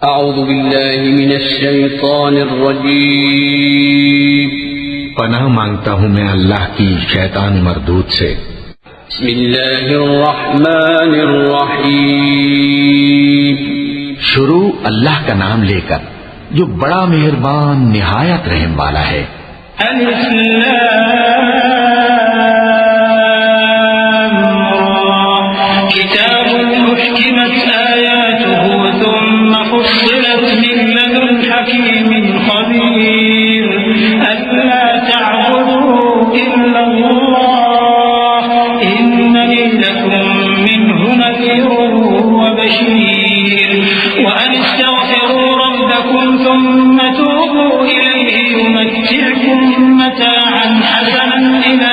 अऊज़ु बिल्लाहि मिनश शैतानिर रजीम। पनाह मांगता हूँ मैं अल्लाह की शैतान मरदूद से। बिस्मिल्लाहिर रहमानिर रहीम। शुरू अल्लाह का नाम लेकर जो बड़ा मेहरबान निहायत रहम वाला है। अलिफ लाम रा किताबुन उहकिमत आयातुहु थुम्मा फुस्सिलत मिन लदुन हकीमिन खबीर अल्ला तअबुदू इल्लल्लाह इन्नी लकुम मिन्हु नज़ीरुन व बशीर व अन इस्तग़फिरू रब्बकुम थुम्मा तूबू इलैहि युमत्ति'कुम متاعا حسنا إلى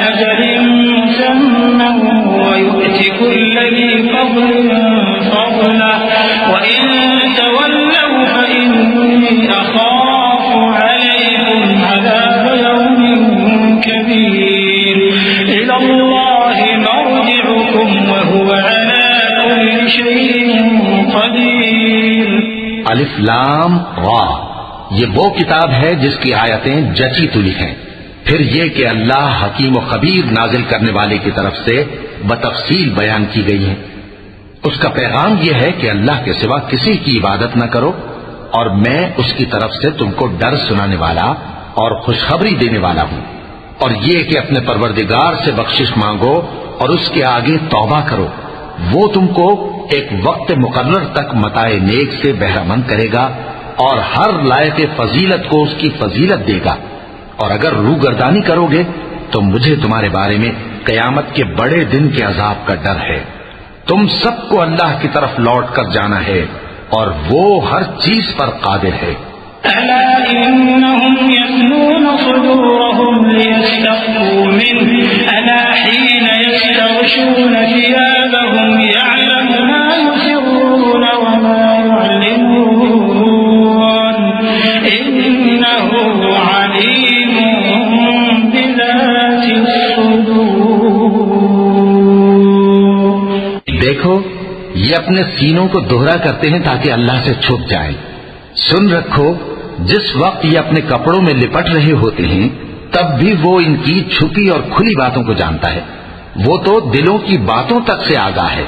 أجل مسمى ويؤت كل ذي فضل فضله وإن تولوا فإني أخاف عليكم عذاب يوم كبير إلى الله مرجعكم وهو على كل شيء قدير। अलिफ लाम रा ये वो किताब है जिसकी आयतें जची तुली हैं। फिर ये कि अल्लाह हकीम और खबीर नाजिल करने वाले की तरफ से बतफसील बयान की गई है। उसका पैगाम यह है कि अल्लाह के सिवा किसी की इबादत न करो और मैं उसकी तरफ से तुमको डर सुनाने वाला और खुशखबरी देने वाला हूं। और ये कि अपने परवरदिगार से बख्शिश मांगो और उसके आगे तौबा करो। वो तुमको एक वक्त मुकर्रर तक मताए नेक से बहरामंद करेगा और हर लायक फजीलत को उसकी फजीलत देगा। और अगर रूगर्दानी करोगे तो मुझे तुम्हारे बारे में कयामत के बड़े दिन के अजाब का डर है। तुम सबको अल्लाह की तरफ लौट कर जाना है और वो हर चीज पर कादिर है। अला इन्नहुम यस्नून सुदूरहुम लियस्तख्फू मिन्हु अला हीन यस्तग़शून थियाबहुम यअलमु मा युसिर्रून व मा युअलिनून इन्नहु अलीमुन बिज़ाति सुदूर। देखो ये अपने सीनों को दोहरा करते हैं ताकि अल्लाह से छुप जाएं। सुन रखो जिस वक्त ये अपने कपड़ों में लिपट रहे होते हैं तब भी वो इनकी छुपी और खुली बातों को जानता है। वो तो दिलों की बातों तक से आगाह है।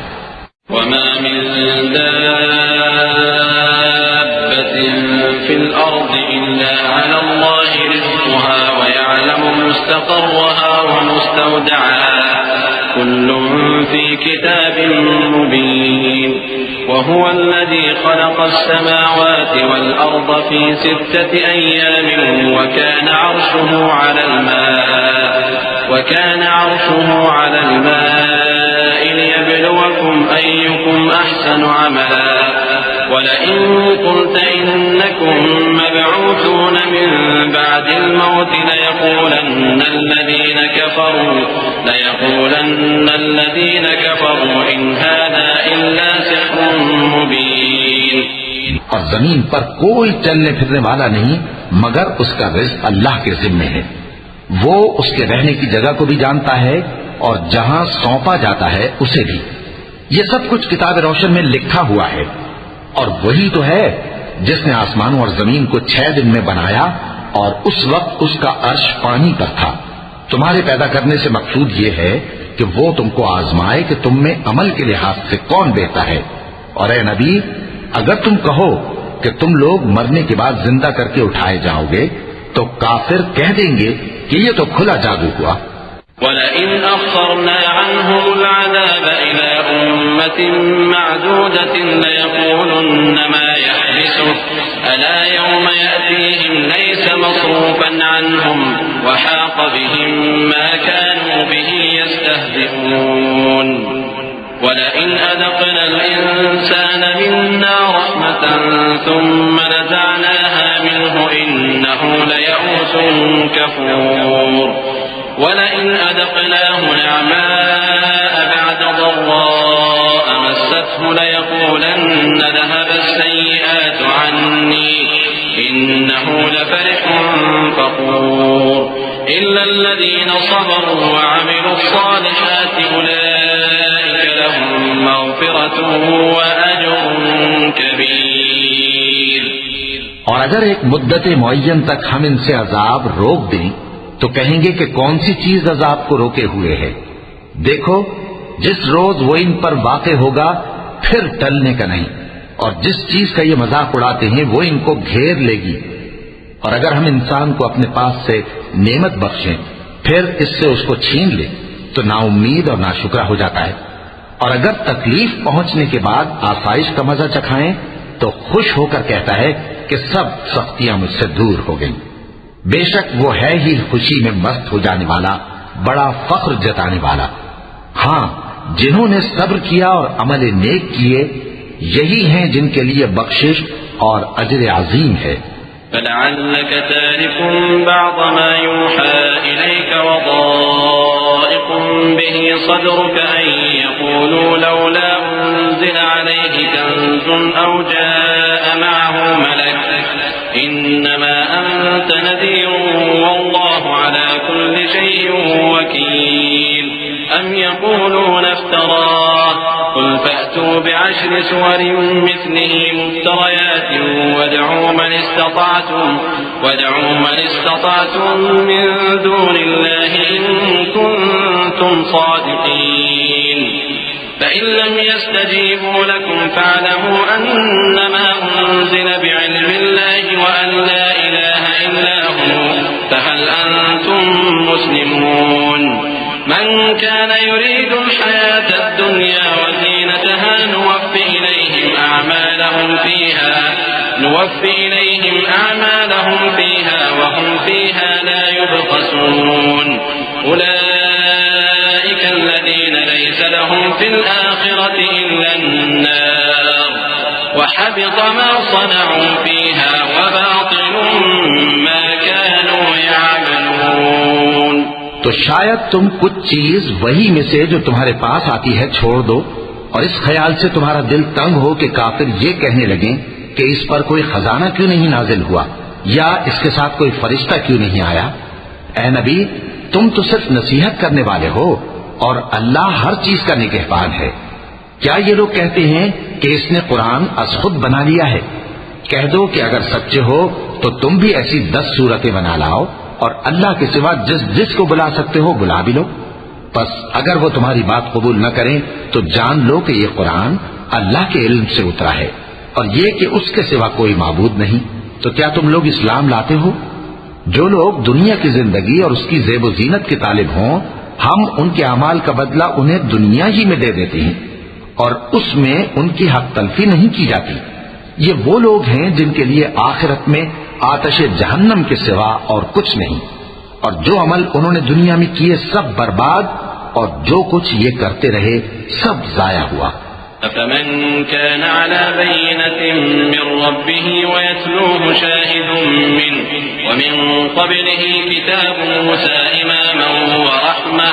वमा मिन दाब्बतिन फिल अर्दि इल्ला अला अल्लाहि रिज़्क़ुहा व यअलमु मुस्तक़र्रहा व मुस्तवदअहा कुल्लुन फी किताबिन मुबीन। وهو الذي خلق السماوات والأرض في 6 أيام وكان عرشه على الماء ليبلوكم أيكم أحسن عملا ولئن قلت إنكم مبعوثون من بعد الموت ليقولن الذين كفروا إن هذا إلا سحر मुबीन। और जमीन पर कोई चलने फिरने वाला नहीं मगर उसका रिज़्क़ अल्लाह के जिम्मे है। वो उसके रहने की जगह को भी जानता है और जहां सौंपा जाता है उसे भी। ये सब कुछ किताब रोशन में लिखा हुआ है। और वही तो है जिसने आसमानों और जमीन को 6 दिन में बनाया और उस वक्त उसका अर्श पानी पर था। तुम्हारे पैदा करने से मकसूद ये है कि वो तुमको आजमाए कि तुम में अमल के लिहाज से कौन बेहतर है। और ए नबी अगर तुम कहो कि तुम लोग मरने के बाद जिंदा करके उठाए जाओगे तो काफिर कह देंगे कि ये तो खुला जादू हुआ। वलइन अख़रना अन्हुम अलअज़ाब इला उम्मतिन मअदूदतिन लयक़ूलुन्न मा यहबिसुहु अला यौम यअतीहिम लैसा मसरूफन अन्हुम व हाक़ बिहिम मा कानू बिही यस्तहज़िऊन। ولئن أذقنا الإنسان منا رحمة ثم نزعناها منه إنه ليئوس كفور ولئن أذقناه نعماء بعد ضراء مسته ليقولن ذهب السيئات عني إنه لفرح فخور إلا الذين صبروا وعملوا الصالحات वअज्रुन कबीर। और अगर एक मुद्दत मुअय्यन तक हम इनसे अजाब रोक दें तो कहेंगे कि कौन सी चीज अजाब को रोके हुए है। देखो, जिस रोज वो इन पर वाक़े होगा फिर टलने का नहीं, और जिस चीज का ये मजाक उड़ाते हैं वो इनको घेर लेगी। और अगर हम इंसान को अपने पास से नेमत बख्शें फिर इससे उसको छीन ले तो नाउम्मीद और नाशुक्रा हो जाता है। और अगर तकलीफ पहुंचने के बाद आसाइश का मजा चखाएं तो खुश होकर कहता है कि सब सख्तियां मुझसे दूर हो गईं। बेशक वो है ही खुशी में मस्त हो जाने वाला, बड़ा फख्र जताने वाला। हाँ, जिन्होंने सब्र किया और अमल नेक किए यही हैं जिनके लिए बख्शिश और अजर अजीम है। फलअल्लक तारिकुम बअद मा यूहा इलैक वदाइकुम बिही सदरुक अन यक़ूलू लौला उन्ज़िला अलैहि कंज़ुन औ जाअ मअहु मलक इन्नमा अंत नज़ीरुन वल्लाहु अला कुल्लि शैइन वकील अम यक़ूलून इफ्तराह क़ुल फ़अतू बिअश्रि सुवरिन मिस्लिही मुफ्तरयातिन वदअू मन इस्तताअतुम मिन दूनिल्लाहि इन कुन्तुम सादिक़ीन फ़इन लम यस्तजीबू लकुम फ़अलमू अन्नमा उन्ज़िल बिइल्मिल्लाहि व अन ला इलाहा इल्ला हु फ़हल अंतुम मुस्लिमून मन कान युरीदु الحياة الدنيا وزينتها نوفي إليهم أعمالهم فيها وهم فيها لا يبخسون أولئك الذين ليس لهم في الآخرة إلا النار وحبط ما صنعوا فيها وباطل ما كانوا يعملون। तो शायद तुम कुछ चीज वही में से जो तुम्हारे पास आती है छोड़ दो और इस ख्याल से तुम्हारा दिल तंग हो कि काफिर ये कहने लगे कि इस पर कोई खजाना क्यों नहीं नाजिल हुआ या इसके साथ कोई फरिश्ता क्यों नहीं आया। ए नबी, तुम तो सिर्फ नसीहत करने वाले हो और अल्लाह हर चीज का निगहबान है। क्या ये लोग कहते हैं कि इसने कुरान खुद बना लिया है? कह दो कि अगर सच्चे हो तो तुम भी ऐसी 10 सूरतें बना लाओ और अल्लाह के सिवा जिस को बुला सकते हो बुला भी लो। बस अगर वो तुम्हारी बात कबूल न करें तो जान लो कि ये कुरान अल्लाह के इल्म से उतरा है और ये कि उसके सिवा कोई माबूद नहीं। तो क्या तुम लोग इस्लाम लाते हो? जो लोग दुनिया की जिंदगी और उसकी ज़ेब व जीनत के तालिब हों, हम उनके अमाल का बदला उन्हें दुनिया ही में दे देते हैं और उसमें उनकी हक तलफी नहीं की जाती। ये वो लोग हैं जिनके लिए आखिरत में आतशे जहन्नम के सिवा और कुछ नहीं, और जो अमल उन्होंने दुनिया में किए सब बर्बाद और जो कुछ ये करते रहे सब जाया हुआ। अफमन कान अला बय्यिनतिन मिन रब्बिह व यतलूहु शाहिदुन मिन्हु व मिन क़ब्लिही किताबु मूसा इमामन व रहमह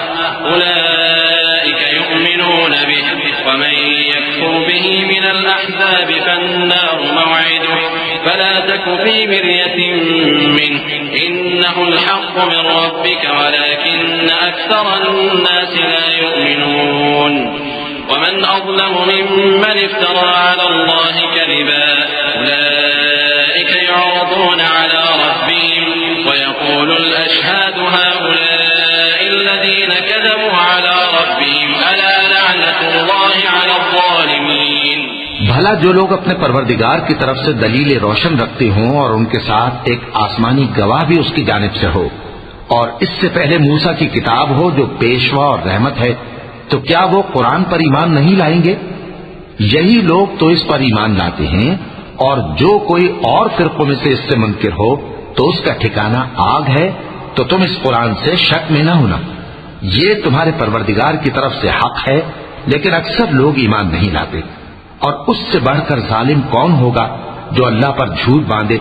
उलाइका युमिनून बिही व मन यकफुर बिही मिनल अहज़ाब फन्नारु मौइदुहु फला तकु फी मिर्यतिन मिन्हु इन्नहुल हक़्क़ु मिन रब्बिका वलाकिन्न अक्सरन्नासि ला युमिनून वमन अज़लमु मिम्मन इफ्तरा अला अल्लाहि कज़िबा उलाइका युअरदूना अला रब्बिहिम व यक़ूलुल अशहादु हाउलाइ अल्लज़ीना कज़बू अला रब्बिहिम अला लअनतुल्लाहि अला अज़्ज़ालिमीन। भला जो लोग अपने परवरदिगार की तरफ से दलील रोशन रखते हों और उनके साथ एक आसमानी गवाह भी उसकी जानिब से हो और इससे पहले मूसा की किताब हो जो पेशवा और रहमत है, तो क्या वो कुरान पर ईमान नहीं लाएंगे? यही लोग तो इस पर ईमान लाते हैं और जो कोई और फिरकों में से इससे मुनकिर हो तो उसका ठिकाना आग है। तो तुम इस कुरान से शक में न होना, ये तुम्हारे परवरदिगार की तरफ से हक है, लेकिन अक्सर लोग ईमान नहीं लाते। और उससे बढ़कर जालिम कौन होगा जो अल्लाह पर झूठ बांधे?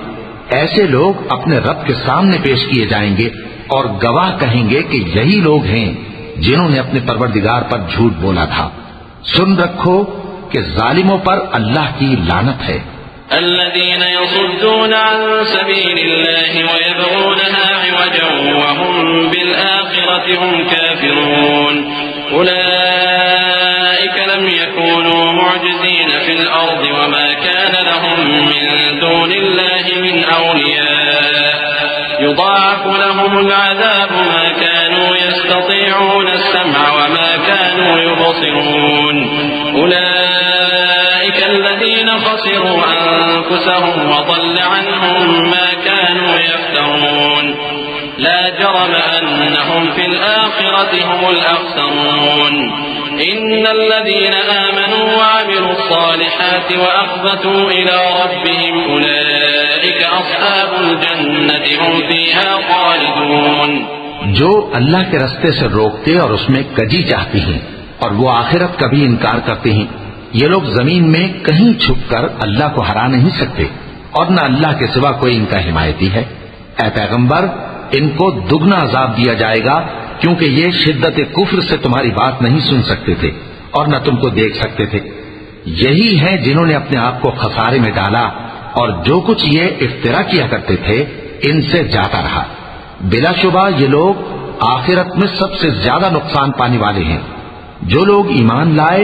ऐसे लोग अपने रब के सामने पेश किए जाएंगे और गवाह कहेंगे कि यही लोग हैं जिन्होंने अपने परवरदिगार पर झूठ बोला था। सुन रखो कि जालिमों पर अल्लाह की लानत है। الذين يصدون عن سبيل الله ويبغونها عوجا وهم بالآخرة هم كافرون أولئك لم يكونوا معجزين في الأرض وما كان لهم من دون الله من أولياء يضاعف لهم العذاب ما كانوا يستطيعون السمع وما كانوا يبصرون أولئك الذين خسروا أنفسهم وضل عنهم ما كانوا يفترون لا جرم أنهم في الآخرة هم الأخسرون إن الذين آمنوا وعملوا الصالحات وأخبتوا إلى ربهم أولئك أصحاب الجنة هم فيها خالدون। जो अल्लाह के रास्ते से रोकते और उसमें कजी चाहते हैं और वो आखिरत का भी इनकार करते हैं, ये लोग जमीन में कहीं छुपकर अल्लाह को हरा नहीं सकते और न अल्लाह के सिवा कोई इनका हिमायती है। ऐ पैगंबर, इनको दुगना अजाब दिया जाएगा क्योंकि ये शिद्दत कुफ्र से तुम्हारी बात नहीं सुन सकते थे और न तुमको देख सकते थे। यही हैं जिन्होंने अपने आप को खसारे में डाला और जो कुछ ये इफ्तिरा किया करते थे इनसे जाता रहा। बिलाशुबा ये लोग आखिरत में सबसे ज्यादा नुकसान पाने वाले हैं। जो लोग ईमान लाए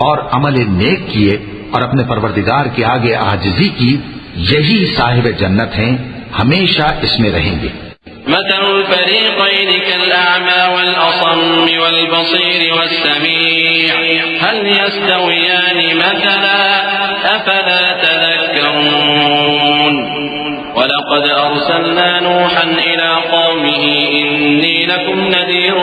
और अमल नेक किए और अपने परवरदिगार के आगे आजिजी की, यही साहिब जन्नत हैं, हमेशा इसमें रहेंगे। مثل الفريقين كالأعمى والأصم والبصير والسميع هل يستويان مثلا أفلا تذكرون ولقد أرسلنا نوحا إلى قومه إني لكم نذير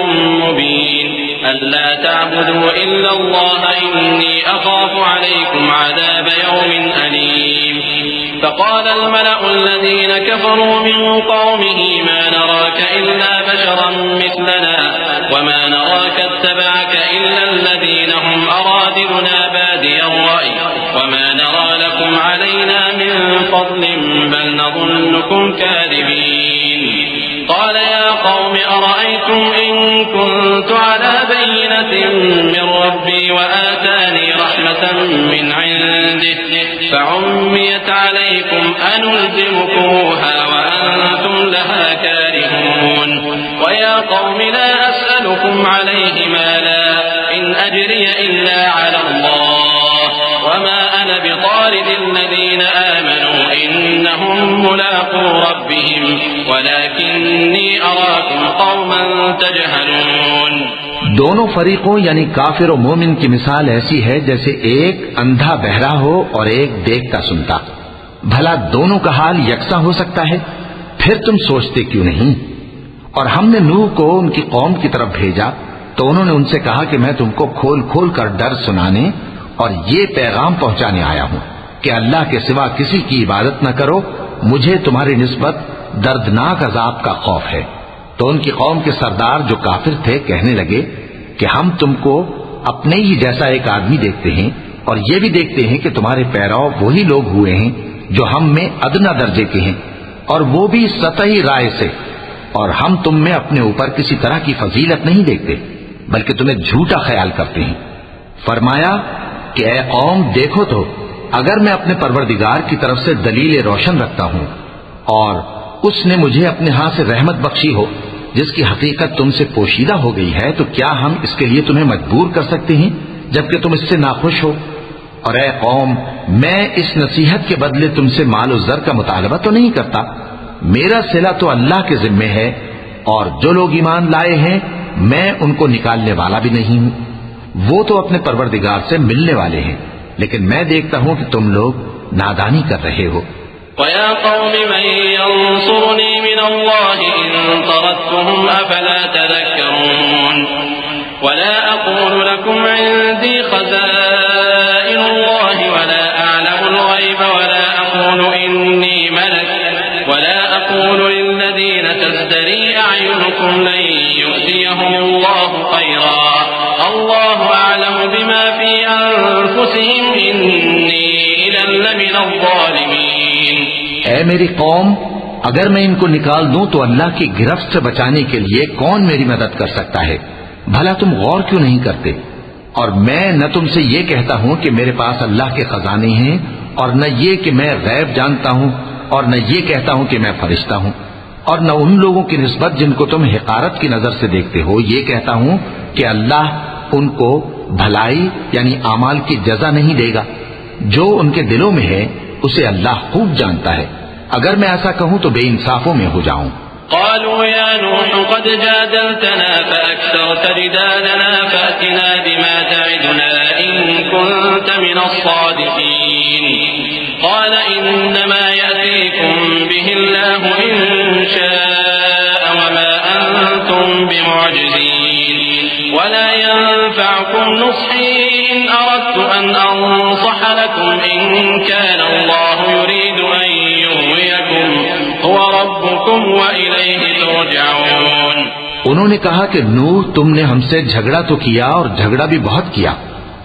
مبين ألا تعبدوا إلا الله إني أخاف عليكم عذاب يوم أليم فقال الملأ الذين كفروا من قومه ما نراك إلا بشرا مثلنا وما نراك اتبعك إلا الذين هم أرادلنا بادي الرأي وما نرى لكم علينا من فضل بل نظنكم كاذبين قال يا قوم أرأيتم إن كنت على بينة من ربي وآتاني رحمة من عنده فعميت عليكم أنلزمكموها وأنتم لها كارهون ويا قوم لا أسألكم عليه مالا إن أجري إلا على الله وما أنا بطارد الذين آمنوا إنهم ملاقو ربهم ولكني أراكم قوما تجهلون। दोनों फरीकों यानी काफिर और मोमिन की मिसाल ऐसी है जैसे एक अंधा बहरा हो और एक देखता सुनता। भला दोनों का हाल यकसा हो सकता है? फिर तुम सोचते क्यों नहीं? और हमने नूह को उनकी कौम की तरफ भेजा तो उन्होंने उनसे कहा कि मैं तुमको खोल खोल कर डर सुनाने और ये पैगाम पहुंचाने आया हूं कि अल्लाह के सिवा किसी की इबादत न करो, मुझे तुम्हारी निस्बत दर्दनाक अजाब का खौफ है। तो उनकी कौम के सरदार जो काफिर थे कहने लगे कि हम तुमको अपने ही जैसा एक आदमी देखते हैं और ये भी देखते हैं कि तुम्हारे पैरव वही लोग हुए हैं जो हम में अदना दर्जे के हैं और वो भी सतही राय से, और हम तुम में अपने ऊपर किसी तरह की फजीलत नहीं देखते बल्कि तुम्हें झूठा ख्याल करते हैं। फरमाया कि ऐ कौम, देखो तो अगर मैं अपने परवरदिगार की तरफ से दलील रोशन रखता हूं और उसने मुझे अपने हाथ से रहमत बख्शी हो जिसकी हकीकत तुमसे पोशीदा हो गई है, तो क्या हम इसके लिए तुम्हें मजबूर कर सकते हैं जबकि तुम इससे नाखुश हो? और ऐ कौम, मैं इस नसीहत के बदले तुमसे माल और जर का मुतालबा तो नहीं करता, मेरा सिला तो अल्लाह के जिम्मे है और जो लोग ईमान लाए हैं मैं उनको निकालने वाला भी नहीं हूं। वो तो अपने परवरदिगार से मिलने वाले हैं, लेकिन मैं देखता हूं कि तुम लोग नादानी कर रहे हो। وَيَا قَوْمِ مَنْ يَنْصُرُنِي مِنَ اللَّهِ إِنْ طَرَدتُّهُمْ أَفَلَا تَذَكَّرُونَ وَلَا أَقُولُ لَكُمْ عِنْدِي خَزَائِنُ اللَّهِ وَلَا أَعْلَمُ الْغَيْبَ وَلَا أَقُولُ إِنِّي مَلَكٌ وَلَا أَقُولُ لِلَّذِينَ تَزْدَرِي أَعْيُنُكُمْ لَنْ يُؤْتِيَهُمُ اللَّهُ خَيْرًا اللَّهُ أَعْلَمُ بِمَا فِي أَنفُسِهِمْ إِنِّي إِذًا لَمِنَ الظَّالِمِينَ। ऐ मेरी कौम, अगर मैं इनको निकाल दूं तो अल्लाह की गिरफ्त से बचाने के लिए कौन मेरी मदद कर सकता है? भला तुम गौर क्यों नहीं करते? और मैं न तुमसे ये कहता हूं कि मेरे पास अल्लाह के खजाने हैं और न ये कि मैं गैब जानता हूं और न ये कहता हूं कि मैं फरिश्ता हूं और न उन लोगों की निस्बत जिनको तुम हिकारत की नजर से देखते हो ये कहता हूं कि अल्लाह उनको भलाई यानी आमाल की जजा नहीं देगा। जो उनके दिलों में है उसे अल्लाह खूब जानता है। अगर मैं ऐसा कहूं तो बेइंसाफों में हो जाऊं। قالوا يا نوح قد جادلتنا فأكثرت جدالنا فأتنا بما تعدنا إن كنت من الصادقين قال إنما يأتيكم به الله إن شاء وما أنتم بمعجزين ولا ينفعكم نصحي إن أردت أن أنصح لكم إن كان الله يريد أن يغويكم هو ربكم وإليه ترجعون। उन्होंने कहा कि नूह, तुमने हमसे झगड़ा तो किया और झगड़ा भी बहुत किया।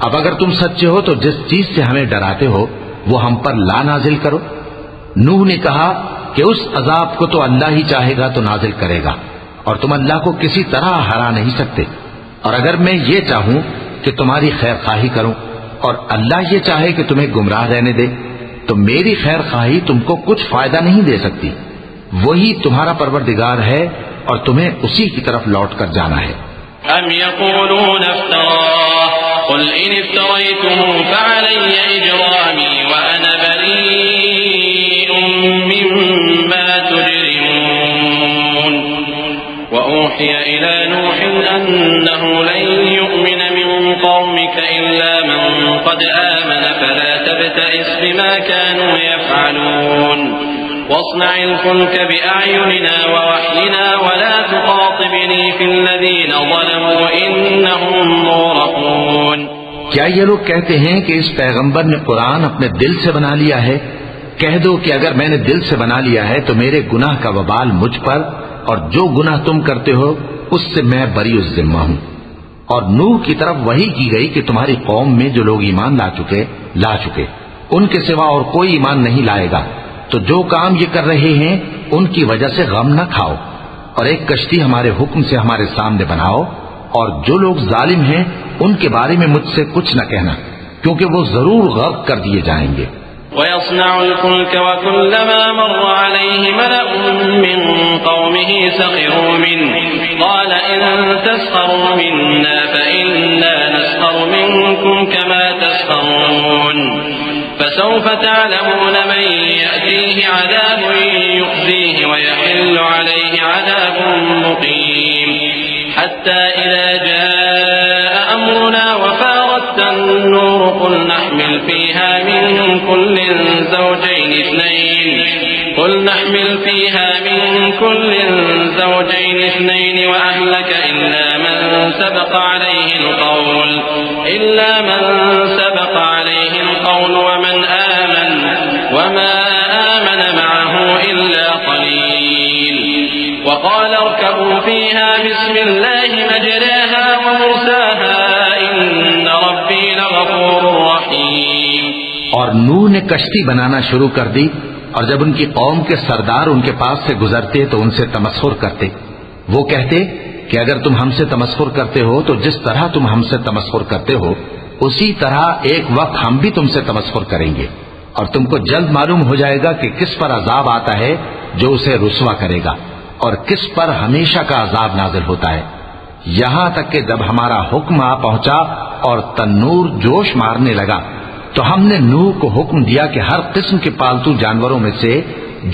अब अगर तुम सच्चे हो तो जिस चीज से हमें डराते हो वो हम पर ला नाजिल करो। नूह ने कहा कि उस अजाब को तो अल्लाह ही चाहेगा तो नाजिल करेगा और तुम अल्लाह को किसी तरह हरा नहीं सकते। और अगर मैं ये चाहूं कि तुम्हारी खैर खाही करूं और अल्लाह ये चाहे कि तुम्हें गुमराह रहने दे तो मेरी खैर खाही तुमको कुछ फायदा नहीं दे सकती। वही तुम्हारा परवरदिगार है और तुम्हें उसी की तरफ लौट कर जाना है। أم يقولون افتراه قل إن افتريته فعلي إجرامي وأنا بريء مما تجرمون وأوحي إلى نوح أنه لن يؤمن من قومك إلا من قد آمن فلا تبتئس بما كانوا يفعلون واصنع الفلك بأعيننا ووحينا ولا تخاطبني في الذين ظلموا إنهم مغرقون। क्या ये लोग कहते हैं कि इस पैगंबर ने कुरान अपने दिल से बना लिया है? कह दो कि अगर मैंने दिल से बना लिया है तो मेरे गुनाह का वबाल मुझ पर और जो गुनाह तुम करते हो उससे मैं बरीउज़ ज़िम्मा हूं। और नूह की तरफ वही की गई कि तुम्हारी कौम में जो लोग ईमान ला चुके उनके सिवा और कोई ईमान नहीं लाएगा। तो जो काम ये कर रहे हैं उनकी वजह से गम न खाओ और एक कश्ती हमारे हुक्म से हमारे सामने बनाओ और जो लोग जालिम हैं उनके बारे में मुझसे कुछ न कहना क्योंकि वो जरूर गर्क कर दिए जाएंगे। ويصنع الفلك وكلما مر عليه ملأ من قومه سخروا منه قال إن تسخروا منا فإنا نسخر منكم كما تسخرون فسوف تعلمون من يأتيه عذاب يخزيه ويحل عليه عذاب مقيم حتى إذا جاء أمرنا وفارت النور قل نحمل فيها من كل زوجين اثنين وأهلك إلا من سبق عليه القول ومن آمن وما آمن معه إلا قليل وقال اركبوا فيها بسم الله مجراها ومرساها إن ربي لغفور رحيم। और नूह ने कश्ती बनाना शुरू कर दी और जब उनकी कौम के सरदार उनके पास से गुजरते तो उनसे तमस्खुर करते। वो कहते कि अगर तुम हमसे तमस्खुर करते हो तो जिस तरह तुम हमसे तमस्खुर करते हो उसी तरह एक वक्त हम भी तुमसे तमस्खुर करेंगे और तुमको जल्द मालूम हो जाएगा कि किस पर अजाब आता है जो उसे रुस्वा करेगा और किस पर हमेशा का अजाब नाजिल होता है। यहां तक कि जब हमारा हुक्म आ पहुंचा और तन्नूर जोश मारने लगा तो हमने नूह को हुक्म दिया कि हर किस्म के पालतू जानवरों में से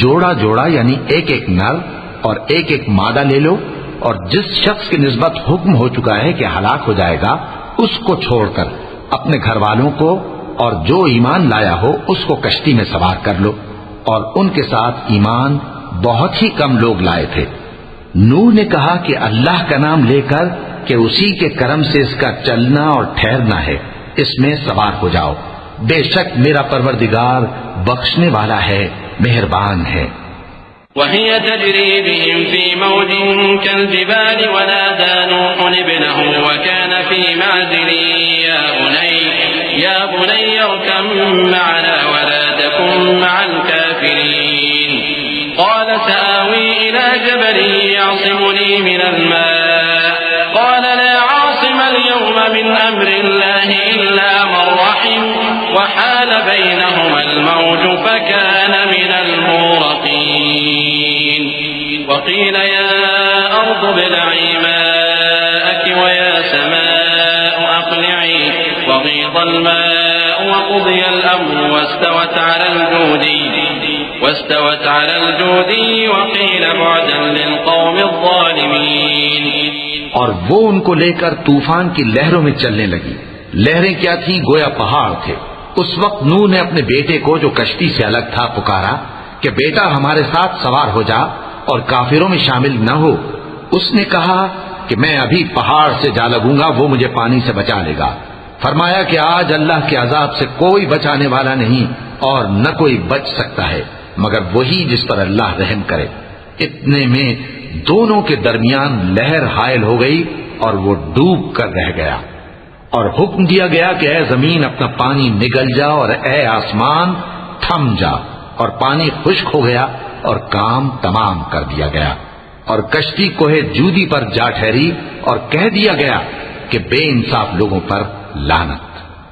जोड़ा जोड़ा यानी एक एक नर और एक मादा ले लो और जिस शख्स की निस्बत हुक्म हो चुका है कि हलाक हो जाएगा उसको छोड़कर अपने घर वालों को और जो ईमान लाया हो उसको कश्ती में सवार कर लो। और उनके साथ ईमान बहुत ही कम लोग लाए थे। नूह ने कहा कि अल्लाह का नाम लेकर कि उसी के करम से इसका चलना और ठहरना है, इसमें सवार हो जाओ। बेशक मेरा परवरदिगार बख्शने वाला है, मेहरबान है। वही तजरी बिहिम फी मौजिन कल्जिबाल वनादा नूह इब्नह वकान फी मअज़िल या बुनय्य इरकम मअना वला तकुन मअल काफिरीन क़ाल सआवी इला जबलिन यअसिमुनी मिनल मा क़ाल ला आसिम अल-यौम मिन अम्रिल्लाहि इल्ला मन रहिम वहाल बैनहुमा अल-मौज फकान मिनल मुग़रक़ीन वक़ील या अर्ज़ु इब्लዒ माअकी वया समाअ البيت وغيض الماء وقضي الأمر واستوت على الجودي وقيل بعدا للقوم الظالمين। और वो उनको लेकर तूफान की लहरों में चलने लगी। लहरें क्या थीं? गोया पहाड़ थे। उस वक्त नूह ने अपने बेटे को, जो कश्ती से अलग था, पुकारा कि बेटा हमारे साथ सवार हो जा और काफिरों में शामिल न हो। उसने कहा कि मैं अभी पहाड़ से जा लगूंगा, वो मुझे पानी से बचा लेगा। फरमाया कि आज अल्लाह के अजाब से कोई बचाने वाला नहीं और न कोई बच सकता है मगर वही जिस पर अल्लाह रहम करे। इतने में दोनों के दरमियान लहर हायल हो गई और वो डूब कर रह गया। और हुक्म दिया गया कि ऐ जमीन अपना पानी निगल जा और ऐ आसमान थम जा। और पानी खुश्क हो गया और काम तमाम कर दिया गया। और कश्ती कोहे जूदी पर जा ठहरी और कह दिया गया कि बेइंसाफ लोगों पर लानत।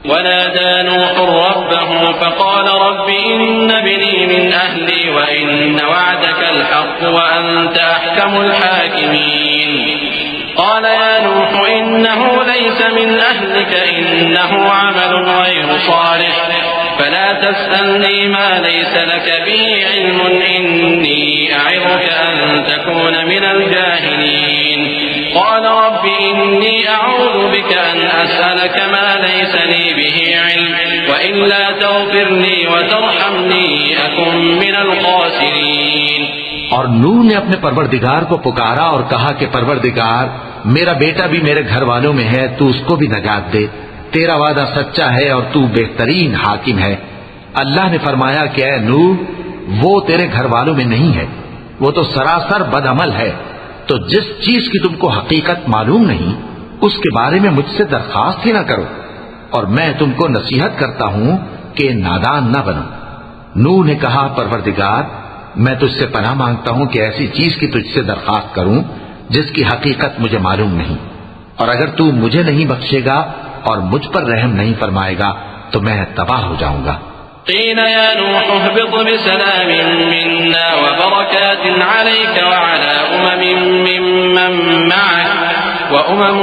वनादा नूह रब्बहु फक़ाल रब्बि इन्न बिनी मिन अहली व इन्न वअदकल हक़्क़ व अंत अहकमुल हाकिमीन। قال يا نوح إنه ليس من أهلك إنه عمل غير صالح فلا تسألني ما ليس لك به علم إني أعظك أن تكون من الجاهلين قال رب إني أعوذ بك أن أسألك ما ليس لي به علم وإلا تغفر لي وترحمني أكن من الخاسرين। और नूह ने अपने परवरदिगार को पुकारा और कहा कि परवरदिगार, मेरा बेटा भी मेरे घर वालों में है, तू उसको भी नजात दे। तेरा वादा सच्चा है और तू बेहतरीन हाकिम है। अल्लाह ने फरमाया कि ऐ नूह, वो तेरे घर वालों में नहीं है, वो तो सरासर बदअमल है। तो जिस चीज की तुमको हकीकत मालूम नहीं उसके बारे में मुझसे दरखास्त ही ना करो। और मैं तुमको नसीहत करता हूं कि नादान न बनो। नूह ने कहा, परवरदिगार, मैं तुझसे पनाह मांगता हूं कि ऐसी चीज की तुझसे दरखास्त करूं जिसकी हकीकत मुझे मालूम नहीं। और अगर तू मुझे नहीं बख्शेगा और मुझ पर रहम नहीं फरमाएगा तो मैं तबाह हो जाऊंगा। قيل يا نوح اهبط بسلام منا وبركات عليك وعلى ممن معك وأمم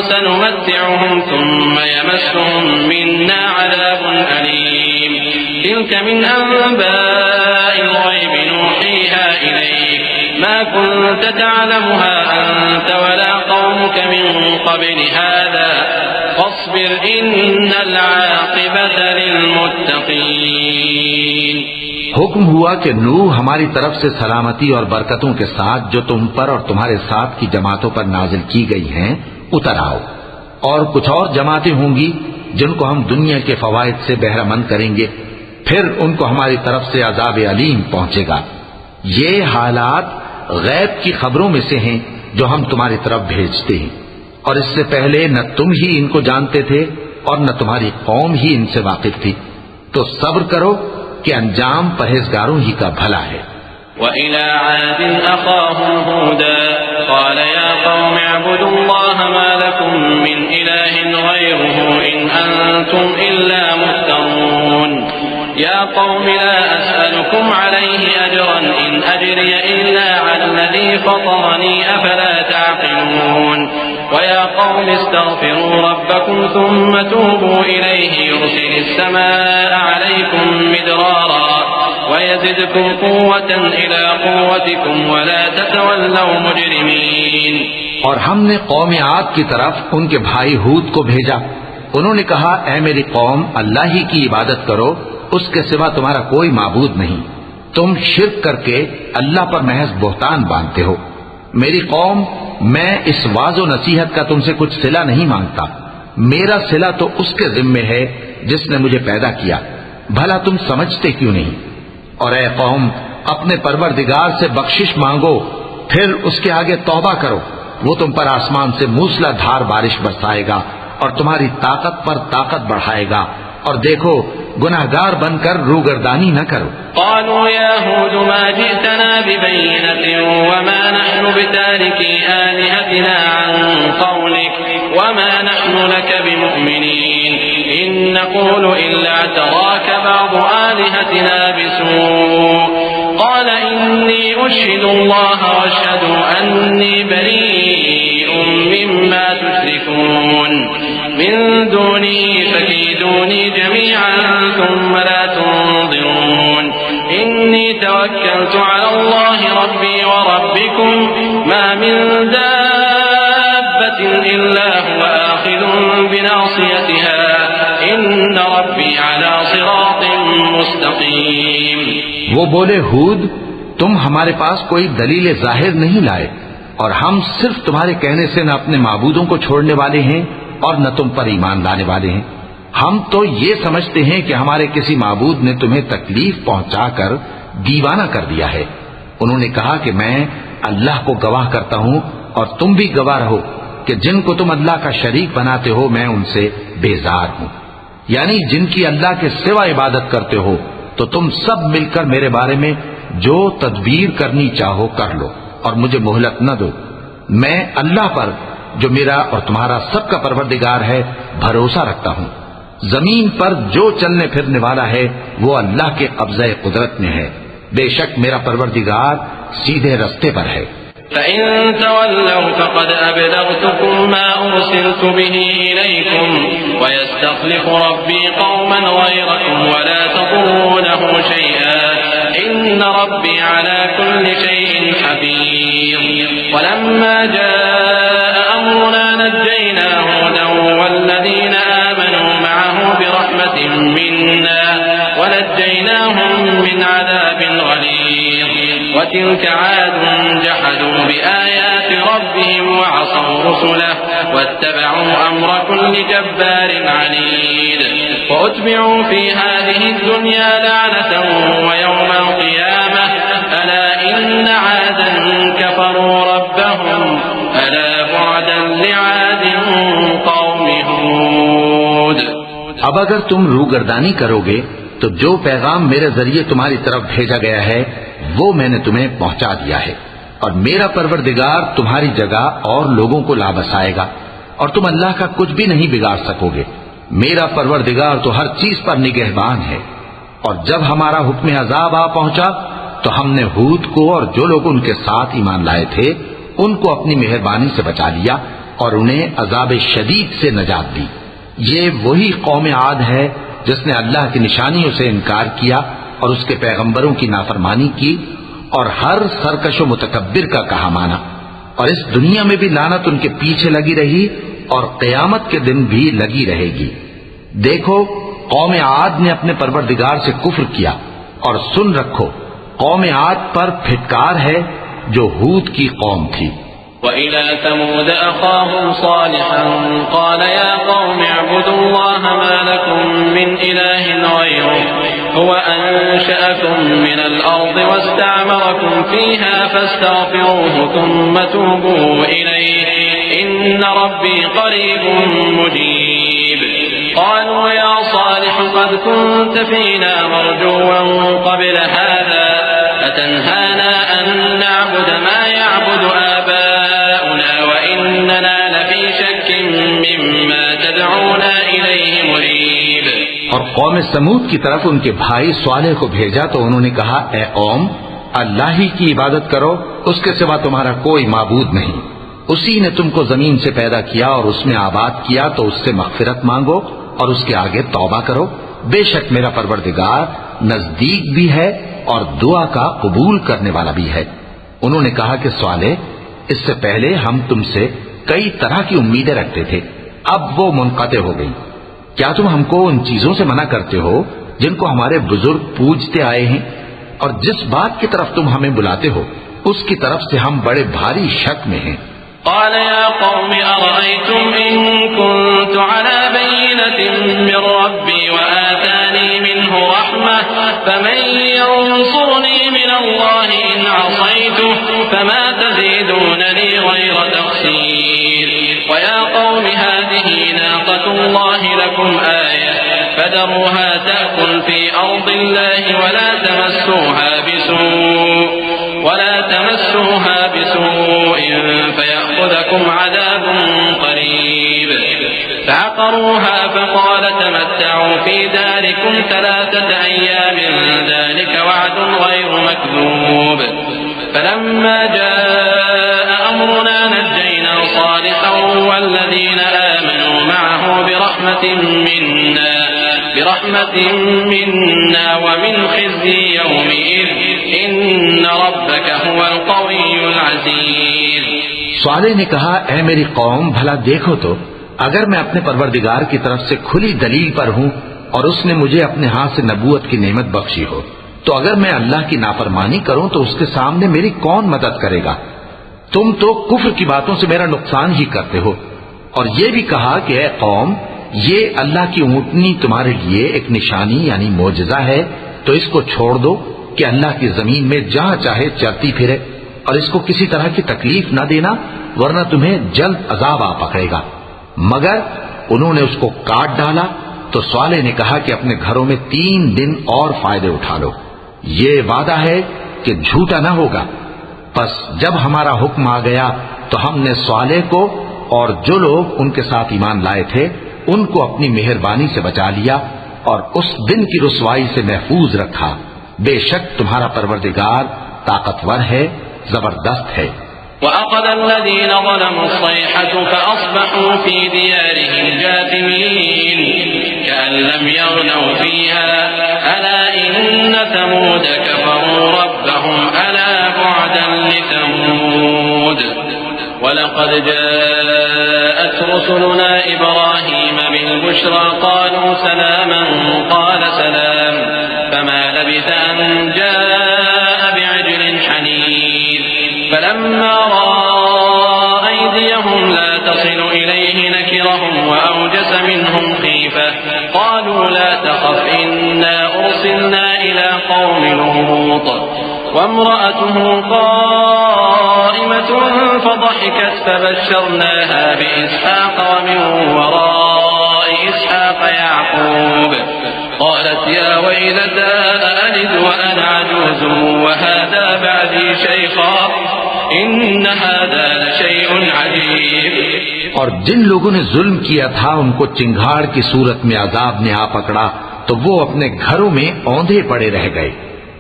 سنمتعهم ثم يمسهم منا عذاب أليم تلك من أنباء الغيب نوحيها إليك ما كنت تعلمها أنت ولا قومك من قبل هذا فاصبر إن العاقبة للمتقين। हुक्म हुआ कि नूह हमारी तरफ से सलामती और बरकतों के साथ जो तुम पर और तुम्हारे साथ की जमातों पर नाजिल की गई हैं उतर आओ। और कुछ और जमातें होंगी जिनको हम दुनिया के फवायद से बहरामंद करेंगे, फिर उनको हमारी तरफ से अजाब अलीम पहुंचेगा। ये हालात गैब की खबरों में से हैं जो हम तुम्हारी तरफ भेजते हैं। और इससे पहले न तुम ही इनको जानते थे और न तुम्हारी कौम ही इनसे वाकिफ थी। तो सब्र करो कि अंजाम परहेजगारों ही का भला है। وإلى عاد أخاهم هودا قال يا قوم اعبدوا الله ما لكم من إله غيره إن أنتم إلا مفترون يا قوم لا أسألكم عليه أجرا إن أجري إلا على الذي فطرني أفلا تعقلون ويا قوم استغفروا ربكم ثم توبوا إليه يرسل السماء عليكم مدرارا ويزدكم قوة إلى قوتكم ولا تتولوا مجرمين। और हमने कौम आद की तरफ उनके भाई हूद को भेजा। उन्होंने कहा, ऐ मेरी कौम, अल्लाह ही की इबादत करो, उसके सिवा तुम्हारा कोई माबूद नहीं। तुम शिर्क करके अल्लाह पर महज बोहतान बांधते हो। मेरी कौम, मैं इस वाजो नसीहत का तुमसे कुछ सिला नहीं मांगता। मेरा सिला तो उसके जिम्मे है जिसने मुझे पैदा किया। भला तुम समझते क्यों नहीं? और ऐ कौम, अपने परवरदिगार से बख्शिश मांगो, फिर उसके आगे तौबा करो। वो तुम पर आसमान से मूसलाधार बारिश बरसाएगा और तुम्हारी ताकत पर ताकत बढ़ाएगा। और देखो, गुनाहगार बनकर रूगर्दानी न करो। قالوا يا هود ما جئتنا ببينة وما نحن بتاركي آلهتنا عن قولك وما نحن لك بمؤمنين إن نقول إلا اعتراك بعض آلهتنا بسوء قال إني أشهد الله واشهدوا أني بريء مما تشركون मिन दूनी फकीदूनी जमीअन सुम्मा ला तुनज़िरून इन्नी तवक्कलतु अला अल्लाहि रब्बी व रब्बिकुम मा मिन दाब्बतिन इल्ला हुवा आखिज़ुन बिनासियतिहा इन्न रब्बी अला सिरातिन मुस्तकीम। वो बोले, हूद, तुम हमारे पास कोई दलील जाहिर नहीं लाए और हम सिर्फ तुम्हारे कहने से न अपने माबूदों को छोड़ने वाले हैं और न तुम पर ईमान लाने वाले हैं। हम तो ये समझते हैं कि हमारे किसी माबूद ने तुम्हें तकलीफ पहुंचाकर दीवाना कर दिया है। उन्होंने कहा कि मैं अल्लाह को गवाह करता हूं और तुम भी गवाह रहो कि जिनको तुम अल्लाह का शरीक बनाते हो मैं उनसे बेजार हूं, यानी जिनकी अल्लाह के सिवा इबादत करते हो। तो तुम सब मिलकर मेरे बारे में जो तदबीर करनी चाहो कर लो और मुझे मोहलत न दो। मैं अल्लाह पर, जो मेरा और तुम्हारा सबका परवरदिगार है, भरोसा रखता हूं। जमीन पर जो चलने फिरने वाला है वो अल्लाह के कब्ज़े कुदरत में है। बेशक मेरा परवरदिगार सीधे रस्ते पर है। फ़इन तवल्लव फ़क़द अबलगतुकुम मा उरसिलतु बिही इलैकुम व यस्तख़लिफ़ु रब्बी क़ौमन ग़यरकुम व ला तज़ुर्रूनहु शैअन इन्न रब्बी अला कुल्लि शैइन हफ़ीज़। वलम्मा जाअ अम्रुना नज्जयना हूदन वल्लज़ीना आमनू मअहु बिरहमतिन मिन्ना व नज्जयनाहुम मिन अज़ाबिन गलीज़। वतिल्क आदुन जहदू बिआयाति रब्बिहिम वअसौ रुसुलहु वत्तबअू अम्र कुल्लि जब्बारिन अनीद। वअत्बिअू फी हाज़िहि दुन्या लअनतन व यौमल क़ियामह अला इन्न आदन कफ़रू रब्बहुम अला बुअदन लिआदिन क़ौमि हूद। अब अगर तुम रूगर्दानी करोगे तो जो पैगाम मेरे जरिए तुम्हारी तरफ भेजा गया है वो मैंने तुम्हें पहुंचा दिया है और मेरा परवरदिगार तुम्हारी जगह और लोगों को ला बसाएगा और तुम अल्लाह का कुछ भी नहीं बिगाड़ सकोगे। मेरा परवरदिगार तो हर चीज पर निगहबान है। और जब हमारा हुक्म अजाब आ पहुंचा तो हमने हूद को और जो लोग उनके साथ ईमान लाए थे उनको अपनी मेहरबानी से बचा लिया और उन्हें अजाब शदीद से नजात दी। ये वही कौम आद है जिसने अल्लाह की निशानियों से इनकार किया और उसके पैगंबरों की नाफरमानी की और हर सरकशो मुतकब्बिर का कहा माना। और इस दुनिया में भी लानत उनके पीछे लगी रही और क़यामत के दिन भी लगी रहेगी। देखो, कौम आद ने अपने परवरदिगार से कुफ्र किया और सुन रखो, कौम आद पर फिटकार है जो हूद की कौम थी। وإلى ثمود أخاهم صالحا قال يا قوم اعبدوا الله ما لكم من إله غيره هو أنشأكم من الأرض واستعمركم فيها فاستغفروه ثم توبوا إليه إن ربي قريب مجيب قالوا يا صالح قد كنت فينا مرجوا قبل هذا أتنهانا أن نعبد ما يعبد آباؤنا وإننا لفي شك مما تدعونا إليه مريب। और कौम समूद की तरफ उनके भाई स्वालेह को भेजा तो उन्होंने कहा, ए कौम, अल्लाह ही की इबादत करो, उसके सिवा तुम्हारा कोई माबूद नहीं। उसी ने तुमको जमीन से पैदा किया और उसमें आबाद किया, तो उससे मगफिरत मांगो और उसके आगे तौबा करो। बेशक मेरा परवरदिगार नजदीक भी है और दुआ का कबूल करने वाला भी है। उन्होंने कहा कि स्वालेह, इससे पहले हम तुमसे कई तरह की उम्मीदें रखते थे, अब वो मुनक़ते हो गई। क्या तुम हमको उन चीजों से मना करते हो जिनको हमारे बुजुर्ग पूजते आए हैं? और जिस बात की तरफ तुम हमें बुलाते हो उसकी तरफ से हम बड़े भारी शक में हैं। قال يا قوم أرأيتم إن كنت على بينة من ربي وآتاني منه رحمة فمن ينصرني من الله إن عصيته فما تزيدونني غير تخسير ويا قوم هذه ناقة الله لكم آية فذروها تأكل في أرض الله ولا تمسوها بسوء فيأخذكم عذاب قريب فعقروها فقال تمتعوا في داركم 3 أيام ذلك وعد غير مكذوب فلما جاء أمرنا نجينا صالحا والذين آمنوا معه बिरहमतिन मिन्ना व मिन खिज़्यि यौमिइज़ इन्न रब्बक हुवल क़वियुल अज़ीज़। सालेह ने कहा, ऐ मेरी कौम, भला देखो तो, अगर मैं अपने परवरदिगार की तरफ से खुली दलील पर हूँ और उसने मुझे अपने हाथ से नबूवत की नेमत बख्शी हो, तो अगर मैं अल्लाह की नाफरमानी करूं तो उसके सामने मेरी कौन मदद करेगा? तुम तो कुफ्र की बातों से मेरा नुकसान ही करते हो। और ये भी कहा कि ऐ कौम, ये अल्लाह की ऊंटनी तुम्हारे लिए एक निशानी यानी मोजज़ा है, तो इसको छोड़ दो कि अल्लाह की जमीन में जहां चाहे चलती फिरे, और इसको किसी तरह की तकलीफ न देना, वरना तुम्हें जल्द अजाब आ पकड़ेगा। मगर उन्होंने उसको काट डाला। तो सालेह ने कहा कि अपने घरों में 3 दिन और फायदे उठा लो, ये वादा है कि झूठा न होगा। बस जब हमारा हुक्म आ गया तो हमने सालेह को और जो लोग उनके साथ ईमान लाए थे उनको अपनी मेहरबानी से बचा लिया और उस दिन की रुसवाई से महफूज रखा। बेशक तुम्हारा परवरदिगार ताकतवर है, जबरदस्त है। वअख़ज़ अल्लज़ीना ज़लमू अस्सैहतु फ़अस्बहू फ़ी दियारिहिम जाथिमीन कअन लम यग़नव फ़ीहा अला इन्न समूद कफ़रू रब्बहुम अला बु'दन लिसमूद। वलक़द जाअत रुसुलुना इब्राहीम बिल-बुश्रा क़ालू सलामन क़ाल सलाम फ़मा लबिथ अन जाअ बि'ijlin हनीज़। फलम्मा रअى अयदियहुम ला तसिलु इलैहि नकिरहुम वअवजस मिनहुम खीफ़ह क़ालू ला तख़फ इन्ना उरसिलना इला क़ौमि लूत वम्रअतुहु क़ाइमतुन फضحكت فبشرناها بإسحاق ومن وراء إسحاق يعقوب قالت يا ويلتى أألد وأنا عجوز وهذا بعدي شيخا إن هذا لشيء عجيب। और जिन लोगों ने जुल्म किया था उनको चिंगाड़ की सूरत में अजाब ने आ पकड़ा तो वो अपने घरों में औंधे पड़े रह गए,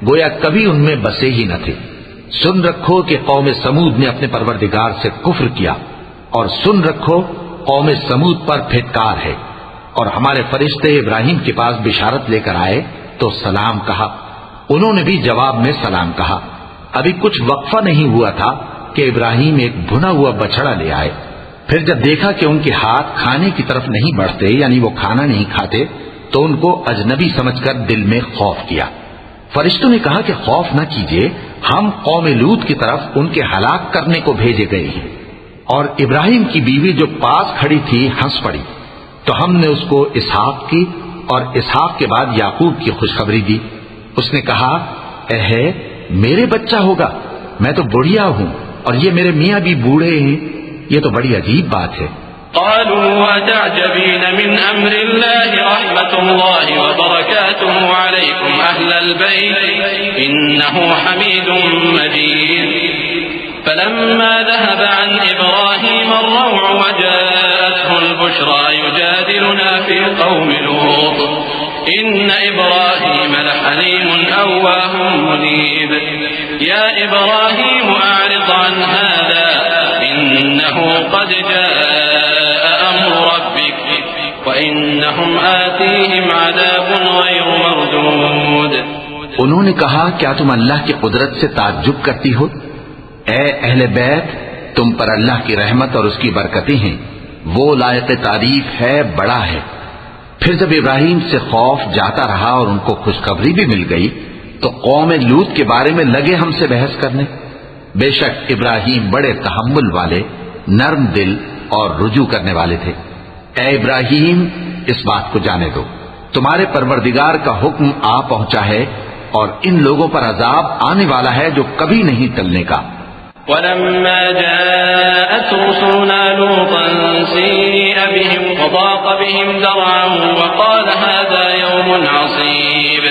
गोया कभी उनमें बसे ही न थे। सुन रखो कि कौम समूद ने अपने परवरदिगार से कुफ्र किया, और सुन रखो कौम समूद पर फिटकार है। और हमारे फरिश्ते इब्राहिम के पास बिशारत लेकर आए तो सलाम कहा, उन्होंने भी जवाब में सलाम कहा। अभी कुछ वक्फा नहीं हुआ था कि इब्राहिम एक भुना हुआ बछड़ा ले आए। फिर जब देखा कि उनके हाथ खाने की तरफ नहीं बढ़ते, यानी वो खाना नहीं खाते, तो उनको अजनबी समझकर दिल में खौफ किया। फरिश्तों ने कहा कि खौफ न कीजिए, हम कौम लूत की तरफ उनके हलाक करने को भेजे गए हैं। और इब्राहिम की बीवी जो पास खड़ी थी हंस पड़ी, तो हमने उसको इसहाक की और इसहाक के बाद याकूब की खुशखबरी दी। उसने कहा, एहे मेरे बच्चा होगा, मैं तो बुढ़िया हूं और ये मेरे मियाँ भी बूढ़े हैं, ये तो बड़ी अजीब बात है। क़ालू अतअजबीन मिन अम्रिल्लाहि रहमतुल्लाहि व बरकातुहु अलैकुम अहलल बैत इन्नहु हमीदुम मजीद। फलम्मा ज़हब अन इब्राहीम अर्रौअ वजाअतहु अल-बुश्रा युजादिलुना फ़ी क़ौमि लूत इन्न इब्राहीम लहलीमुन अव्वाहुम मुनीब। या इब्राहीम अअरिद अन हाज़ा इन्नहु क़द जाअ अम्रु रब्बिक व इन्नहुम आतीहिम अज़ाबुन ग़ैरु मरदूद। उन्होंने कहा, क्या तुम अल्लाह की कुदरत से ताज्जुब करती हो? ए अहले बैत, तुम पर अल्लाह की रहमत और उसकी बरकतें हैं, वो लायक तारीफ है, बड़ा है। फिर जब इब्राहिम से खौफ जाता रहा और उनको खुशखबरी भी मिल गई तो कौम लूत के बारे में लगे हमसे बहस करने। बेशक इब्राहिम बड़े तहम्मुल वाले, नर्म दिल और रुजू करने वाले थे। ए इब्राहिम, इस बात को जाने दो, तुम्हारे परवरदिगार का हुक्म आ पहुंचा है और इन लोगों पर अजाब आने वाला है जो कभी नहीं टलने का। वलम्मा जाअत रुसुलुना लूतन सीअ बिहिम वज़ाक़ बिहिम ज़रअन वक़ाल हाज़ा यौमुन असीब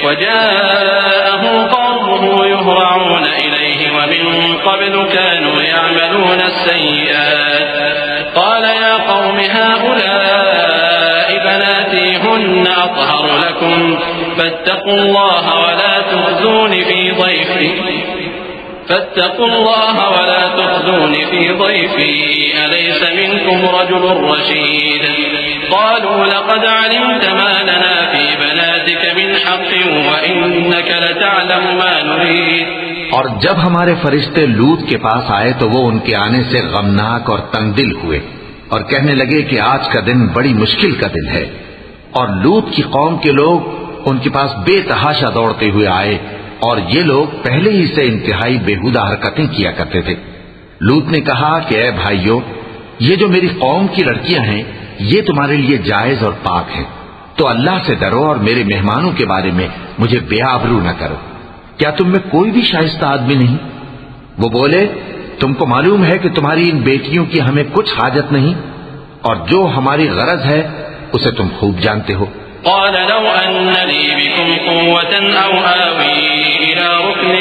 वजाअहु क़ौमुहु युहरऊन इलैहि वमिन क़ब्लु कानू यअमलून अस्सय्यिआत क़ाल या क़ौमि हाउलाइ बनाती हुन्न अत्हरु लकुम फत्तक़ुल्लाह वला तुख़्ज़ूनि फ़ी ضيفी अलैस मिनकुम रजुलुर रशीद। قالوا لقد علمت ما لنا في بناتك من حق وإنك لتعلم ما نريد। और जब हमारे फरिश्ते लूत के पास आए तो वो उनके आने से गमनाक और तंगदिल हुए और कहने लगे कि आज का दिन बड़ी मुश्किल का दिन है। और लूत की कौम के लोग उनके पास बेतहाशा दौड़ते हुए आए और ये लोग पहले ही से इंतहाई बेहुदा हरकतें किया करते थे। लूत ने कहा कि ऐ भाइयों, ये जो मेरी कौम की लड़कियां हैं ये तुम्हारे लिए जायज और पाक हैं, तो अल्लाह से डरो और मेरे मेहमानों के बारे में मुझे बेआबरू न करो। क्या तुम में कोई भी शाइस्ता आदमी नहीं? वो बोले, तुमको मालूम है कि तुम्हारी इन बेटियों की हमें कुछ हाजत नहीं और जो हमारी गरज है उसे तुम खूब जानते हो। قال لو أن لي بكم قوة أو آوي إلى ركن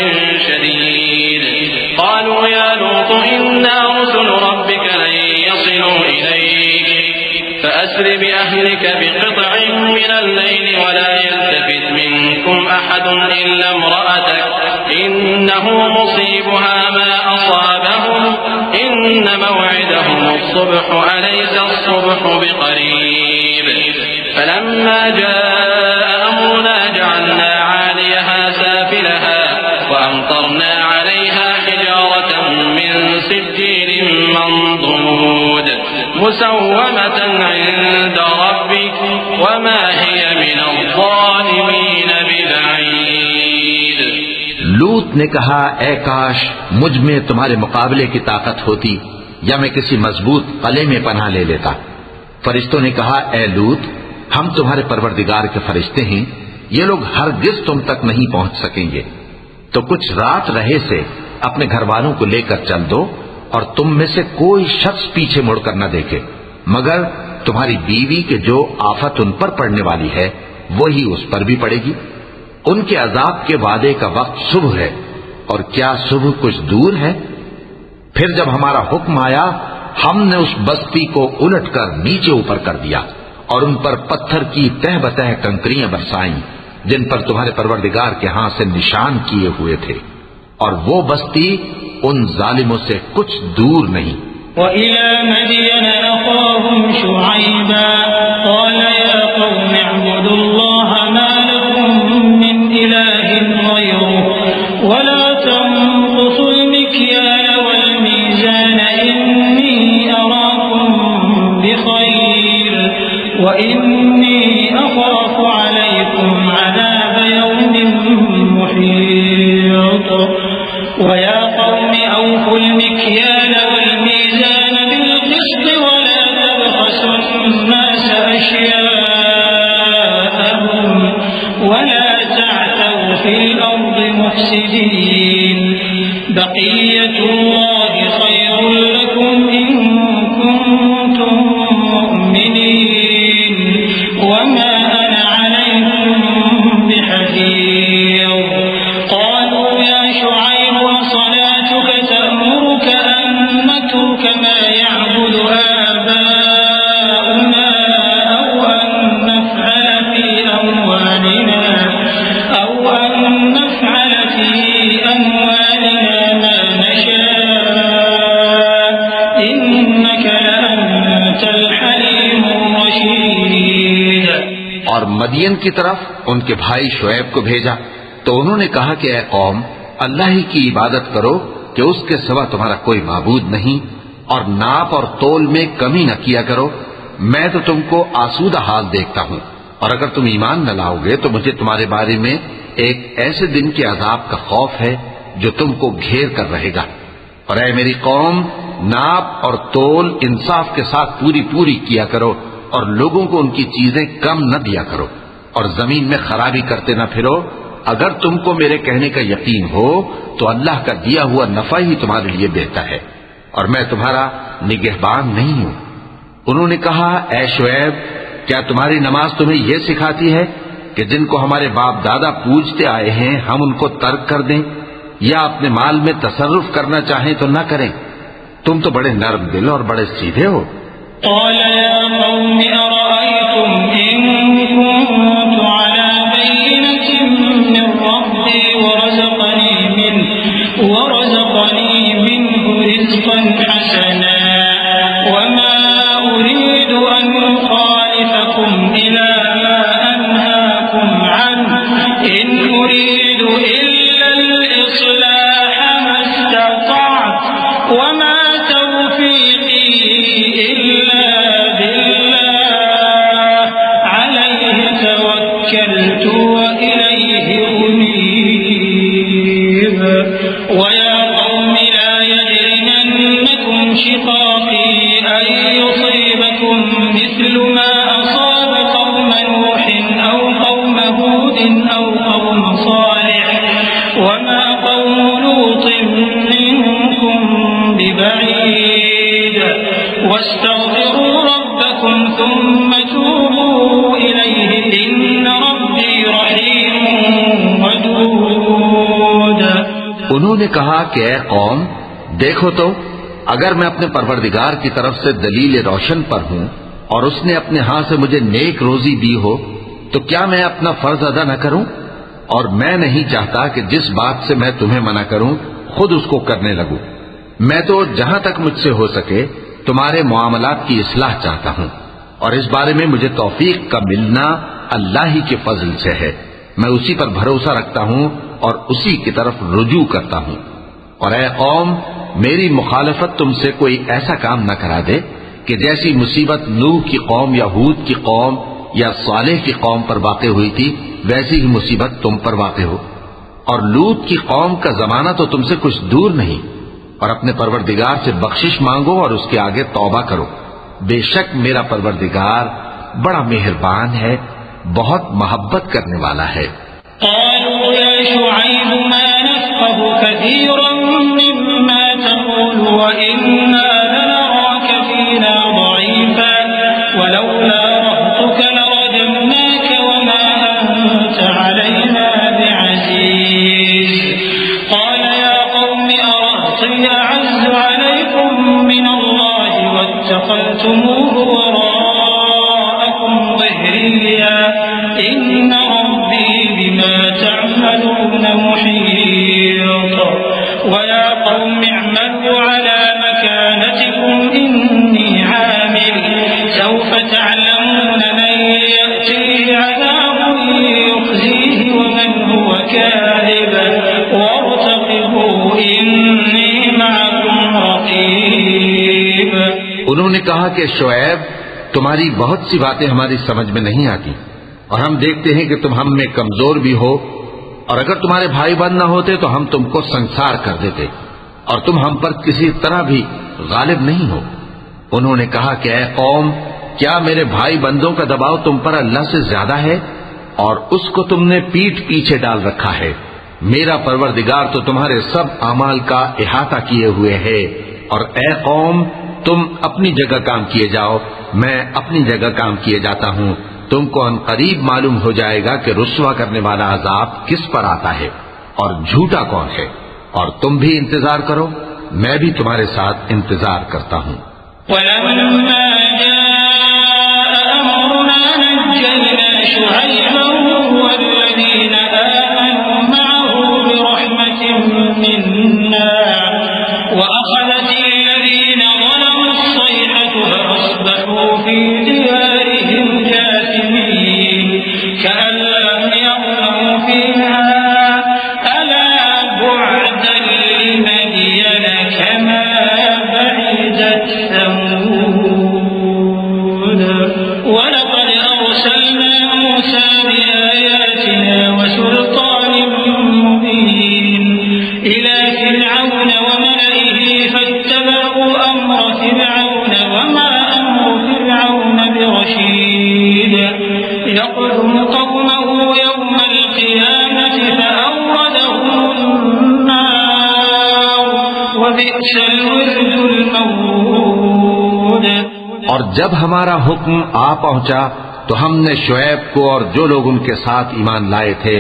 شديد قالوا يا لوط إنا رسل ربك لن يصلوا إليك فأسر بأهلك بقطع من الليل ولا يلتفت منكم أحد إلا امرأتك إنه مصيبها ما أصابهم إن موعدهم الصبح أليس الصبح بقريب فلما جاء أمرنا جعلنا عاليها سافلها وأمطرنا عليها حجارة من سجيل منضود مسومة عند ربك وما هي من الظالمين ببعيد। लूत ने कहा, ऐ काश मुझ में तुम्हारे मुकाबले की ताकत होती या मैं किसी मजबूत कले में पनाह ले लेता। फरिश्तों ने कहा, ऐ लूत, हम तुम्हारे परवरदिगार के फरिश्ते हैं, ये लोग हरगिज तुम तक नहीं पहुंच सकेंगे, तो कुछ रात रहे से अपने घर वालों को लेकर चल दो और तुम में से कोई शख्स पीछे मुड़कर न देखे, मगर तुम्हारी बीवी के जो आफत उन पर पड़ने वाली है वही उस पर भी पड़ेगी। उनके अजाब के वादे का वक्त सुबह है और क्या सुबह कुछ दूर है। फिर जब हमारा हुक्म आया हमने उस बस्ती को उलटकर नीचे ऊपर कर दिया और उन पर पत्थर की तह बतह कंकरियां बरसाई जिन पर तुम्हारे परवरदिगार के हाथ से निशान किए हुए थे, और वो बस्ती उन जालिमों से कुछ दूर नहीं। وإلى مدين أخاهم شعيبا قال يا قوم اعبدوا الله ما لكم من إله غيره ولا تنقصوا المكيال والميزان إني أراكم بخير وإني أخاف عليكم عذاب يوم محيط ويا قوم أوفوا المكيال والميزان بالقسط ولا تبخسوا الناس أشياءهم ولا تعثوا في الأرض مفسدين بقية الله خير لكم إن كنتم مؤمنين وما أنا عليكم بحفيظ قالوا يا شعيب وصلاتك تأمرك أن نترك ما يعبد آباؤنا أو أن نفعل في أموالنا ما نشاء إنك لأنت الحليم الرشيد। और मदियन की तरफ उनके भाई शुएब को भेजा तो उन्होंने कहा कि ऐ कौम, अल्लाह ही की इबादत करो कि उसके सिवा तुम्हारा कोई माबूद नहीं, और नाप और तोल में कमी न किया करो। मैं तो तुमको आसूदा हाल देखता हूँ, और अगर तुम ईमान न लाओगे तो मुझे तुम्हारे बारे में एक ऐसे दिन के अजाब का खौफ है जो तुमको घेर कर रहेगा। और ऐ मेरी कौम, नाप और तोल इंसाफ के साथ पूरी पूरी किया करो और लोगों को उनकी चीजें कम न दिया करो और जमीन में खराबी करते न फिरो। अगर तुमको मेरे कहने का यकीन हो तो अल्लाह का दिया हुआ नफा ही तुम्हारे लिए बेहतर है और मैं तुम्हारा निगहबान नहीं हूं। उन्होंने कहा, ऐ शुएब, क्या तुम्हारी नमाज तुम्हें यह सिखाती है कि जिनको हमारे बाप दादा पूजते आए हैं हम उनको तर्क कर दें या अपने माल में तसर्रुफ करना चाहें तो न करें? तुम तो बड़े नर्म दिल और बड़े सीधे हो। قال يا قوم أرأيتم إن كنت على بينة من ربي ورزقني منه رزقا حسنا وما أريد أن أخالف توكلت وإليه أنيب ويا قوم لا يجرمنكم شقاقي أن يصيبكم مثل ما أصاب قوم نوح أو قوم هود أو قوم صالح وما قوم لوط منكم ببعيد واستغفروا ربكم ثم توبوا إليه إن ربي رحيم ودود। उन्होंने कहा कि ऐ कौम, देखो तो अगर मैं अपने परवरदिगार की तरफ से दलील रोशन पर हूँ और उसने अपने हाथ से मुझे नेक रोजी दी हो तो क्या मैं अपना फर्ज अदा न करूं? और मैं नहीं चाहता कि जिस बात से मैं तुम्हें मना करूं खुद उसको करने लगूं। मैं तो जहां तक मुझसे हो सके तुम्हारे मुआमलात की इस्लाह चाहता हूं और इस बारे में मुझे तौफीक का मिलना अल्लाह ही के फजल से है। मैं उसी पर भरोसा रखता हूं और उसी की तरफ रुजू करता हूं। और ऐ कौम, मेरी मुखालफत तुमसे कोई ऐसा काम न करा दे कि जैसी मुसीबत नूह की कौम या हूद की कौम या सालेह की कौम पर वाक़ हुई थी वैसी ही मुसीबत तुम पर वाक़ हो। और लूत की कौम का जमाना तो तुमसे कुछ दूर नहीं। और अपने परवरदिगार से बख्शिश मांगो और उसके आगे तौबा करो। बेशक मेरा परवरदिगार बड़ा मेहरबान है, बहुत मोहब्बत करने वाला है। اتخذتموه وراءكم ظهريا إن ربي بما تعملون محيط ويا قوم اعملوا على مكانتكم إني عامل سوف تعلمون من يأتيه عذاب يخزيه ومن هو كاذب وارتقبوا إني معكم رقيب। उन्होंने कहा कि शुएब, तुम्हारी बहुत सी बातें हमारी समझ में नहीं आती और हम देखते हैं कि तुम हम में कमजोर भी हो और अगर तुम्हारे भाई बंद न होते तो हम तुमको संसार कर देते और तुम हम पर किसी तरह भी गालिब नहीं हो। उन्होंने कहा कि ऐ कौम, क्या मेरे भाई बंदों का दबाव तुम पर अल्लाह से ज्यादा है और उसको तुमने पीठ पीछे डाल रखा है। मेरा परवरदिगार तो तुम्हारे सब अमाल का इहाता किए हुए है। और ऐ कौम, तुम अपनी जगह काम किए जाओ, मैं अपनी जगह काम किए जाता हूं। तुमको अनकरीब मालूम हो जाएगा कि रुस्वा करने वाला अजाब किस पर आता है और झूठा कौन है। और तुम भी इंतजार करो, मैं भी तुम्हारे साथ इंतजार करता हूं। और जब हमारा हुक्म आ पहुंचा तो हमने शुएब को और जो लोग उनके साथ ईमान लाए थे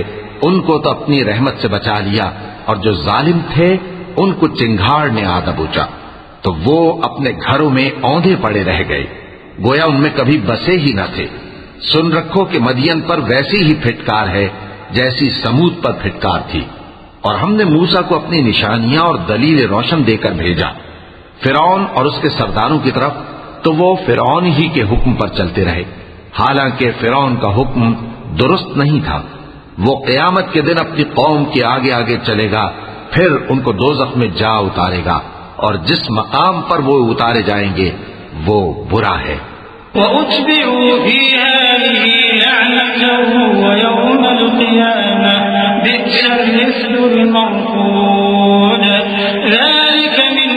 उनको तो अपनी रहमत से बचा लिया और जो जालिम थे उनको चिंगाड़ ने आ दबोचा तो वो अपने घरों में औंधे पड़े रह गए, गोया उनमें कभी बसे ही न थे। सुन रखो कि मदियन पर वैसी ही फिटकार है जैसी समूद पर फिटकार थी। और हमने मूसा को अपनी निशानियां और दलील रोशन देकर भेजा फिरौन और उसके सरदारों की तरफ, तो वो फिरौन ही के हुक्म पर चलते रहे, हालांकि फिरौन का हुक्म दुरुस्त नहीं था। वो क़यामत के दिन अपनी कौम के आगे आगे चलेगा, फिर उनको दोज़ख में जा उतारेगा और जिस मकाम पर वो उतारे जाएंगे वो बुरा है। منفود ذلك من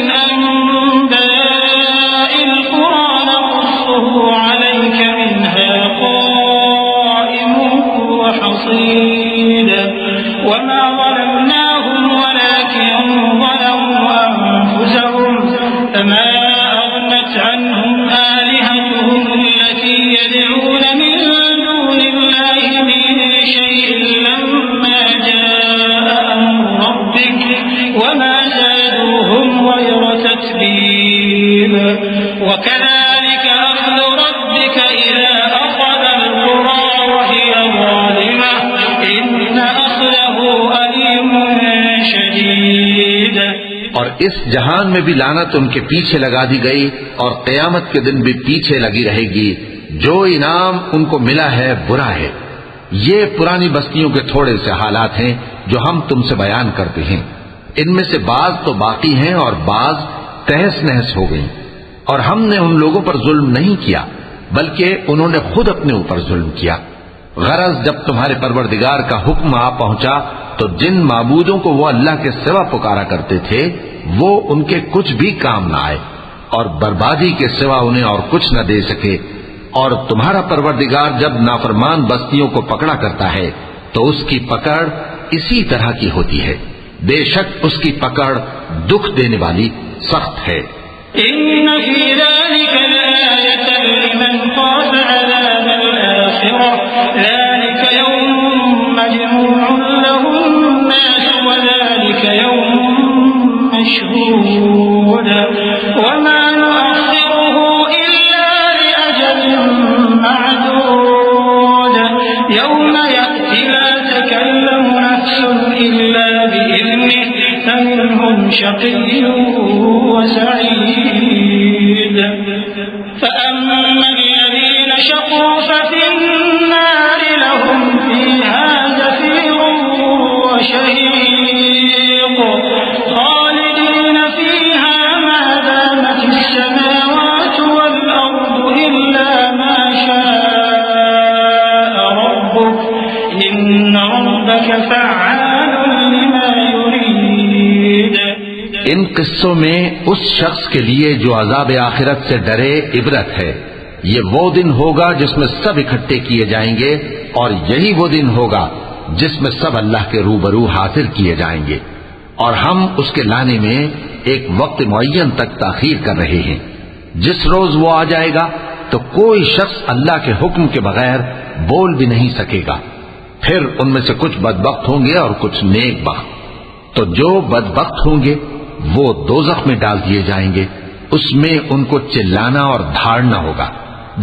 أنباء القرى نقصه عليك منها قائم وحصيد وما ظلمناهم ولكن ظلموا أنفسهم فما أغنت عنهم آلهتهم التي يدعون من دون الله من شيء لما جاء أمر ربك وما زادوهم غير تتبيب وكذلك أخذ ربك إذا أخذ القرى وهي ظالمة إن أخذه أليم شديد। और इस जहान में भी लानत उनके पीछे लगा दी गई और क़यामत के दिन भी पीछे लगी रहेगी। जो इनाम उनको मिला है बुरा है। ये पुरानी बस्तियों के थोड़े से हालात हैं जो हम तुमसे बयान करते हैं। इनमें से बाज तो बाकी हैं और बाज तहस नहस हो गई। और हमने उन लोगों पर जुल्म नहीं किया बल्कि उन्होंने खुद अपने ऊपर जुल्म किया। गरज जब तुम्हारे परवरदिगार का हुक्म आ पहुंचा तो जिन माबूदों को वो अल्लाह के सिवा पुकारा करते थे वो उनके कुछ भी काम न आए और बर्बादी के सिवा उन्हें और कुछ न दे सके। और तुम्हारा परवरदिगार जब नाफरमान बस्तियों को पकड़ा करता है तो उसकी पकड़ इसी तरह की होती है। बेशक उसकी पकड़ दुख देने वाली सख्त है। इन्न फी ज़ालिका लआयतन लिमन ख़ाफ़ अज़ाब अल-आख़िरह ज़ालिका यौमुन मजमूउन लहुन नास व ज़ालिका यौमुन मशहूद व मा नुअख़्ख़िरुहु इल्ला लिअजलिन मअदूद यौम यअति ला तकल्लमु नफ्sun इल्ला बिइज़निहि فمنهم شقي وسعيد فأما الذين شقوا ففي النار لهم فيها زفير وشهيق خالدين فيها ما دامت السماوات والأرض إلا ما شاء ربك إن ربك فعال لما يريد। इन किस्सों में उस शख्स के लिए जो अजाब आखिरत से डरे इबरत है। ये वो दिन होगा जिसमें सब इकट्ठे किए जाएंगे और यही वो दिन होगा जिसमें सब अल्लाह के रूबरू हाजिर किए जाएंगे। और हम उसके लाने में एक वक्त मुअय्यन तक ताखीर कर रहे हैं। जिस रोज वो आ जाएगा तो कोई शख्स अल्लाह के हुक्म के बगैर बोल भी नहीं सकेगा। फिर उनमें से कुछ बदबख्त होंगे और कुछ नेक बख्त। तो जो बदबख्त होंगे वो दोज़ख में डाल दिए जाएंगे। उसमें उनको चिल्लाना और धाड़ना होगा।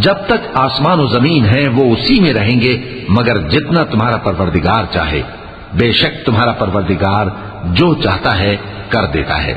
जब तक आसमान और जमीन है वो उसी में रहेंगे मगर जितना तुम्हारा परवरदिगार चाहे। बेशक तुम्हारा परवरदिगार जो चाहता है कर देता है।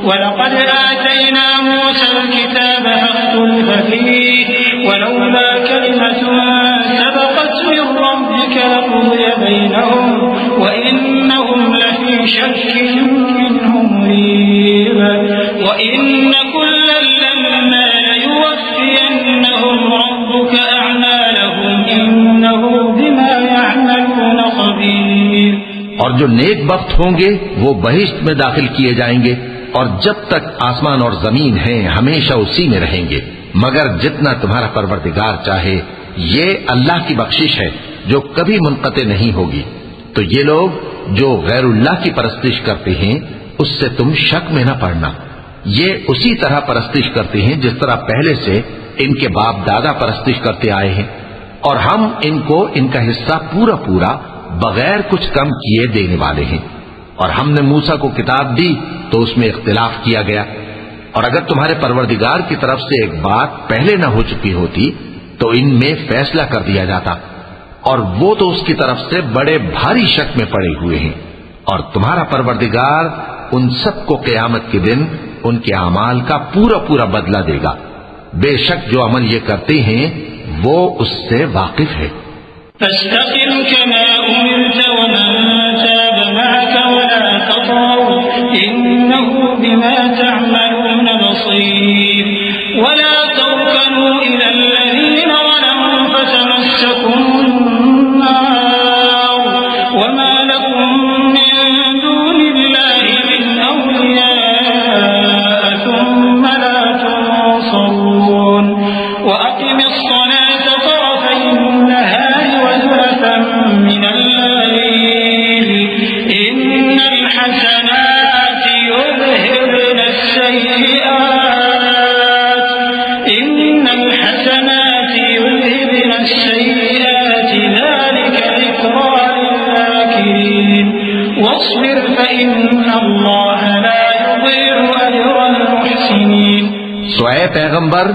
ولقد آتينا موسى الكتاب فاختلف فيه ولولا كلمة سبقت من ربك لقضي بينهم وإنهم لفي شك منه مريب وإن كلا لما ليوفينهم ربك أعمالهم إنه بما يعملون خبير। और जो नेक वक्त होंगे वो बहिश्त में दाखिल किए जाएंगे और जब तक आसमान और जमीन है हमेशा उसी में रहेंगे मगर जितना तुम्हारा परवरदिगार चाहे। ये अल्लाह की बख्शिश है जो कभी मुनक़ते नहीं होगी। तो ये लोग जो गैरुल्लाह की परस्तिश करते हैं उससे तुम शक में न पड़ना। ये उसी तरह परस्तिश करते हैं जिस तरह पहले से इनके बाप दादा परस्तिश करते आए हैं और हम इनको इनका हिस्सा पूरा पूरा बगैर कुछ कम किए देने वाले हैं। और हमने मूसा को किताब दी तो उसमें इख्तिलाफ किया गया, और अगर तुम्हारे परवरदिगार की तरफ से एक बात पहले न हो चुकी होती तो इनमें फैसला कर दिया जाता, और वो तो उसकी तरफ से बड़े भारी शक में पड़े हुए हैं। और तुम्हारा परवरदिगार उन सबको क़यामत के दिन उनके अमाल का पूरा पूरा बदला देगा। बेशक जो अमल ये करते हैं वो उससे वाकिफ है। पैगंबर,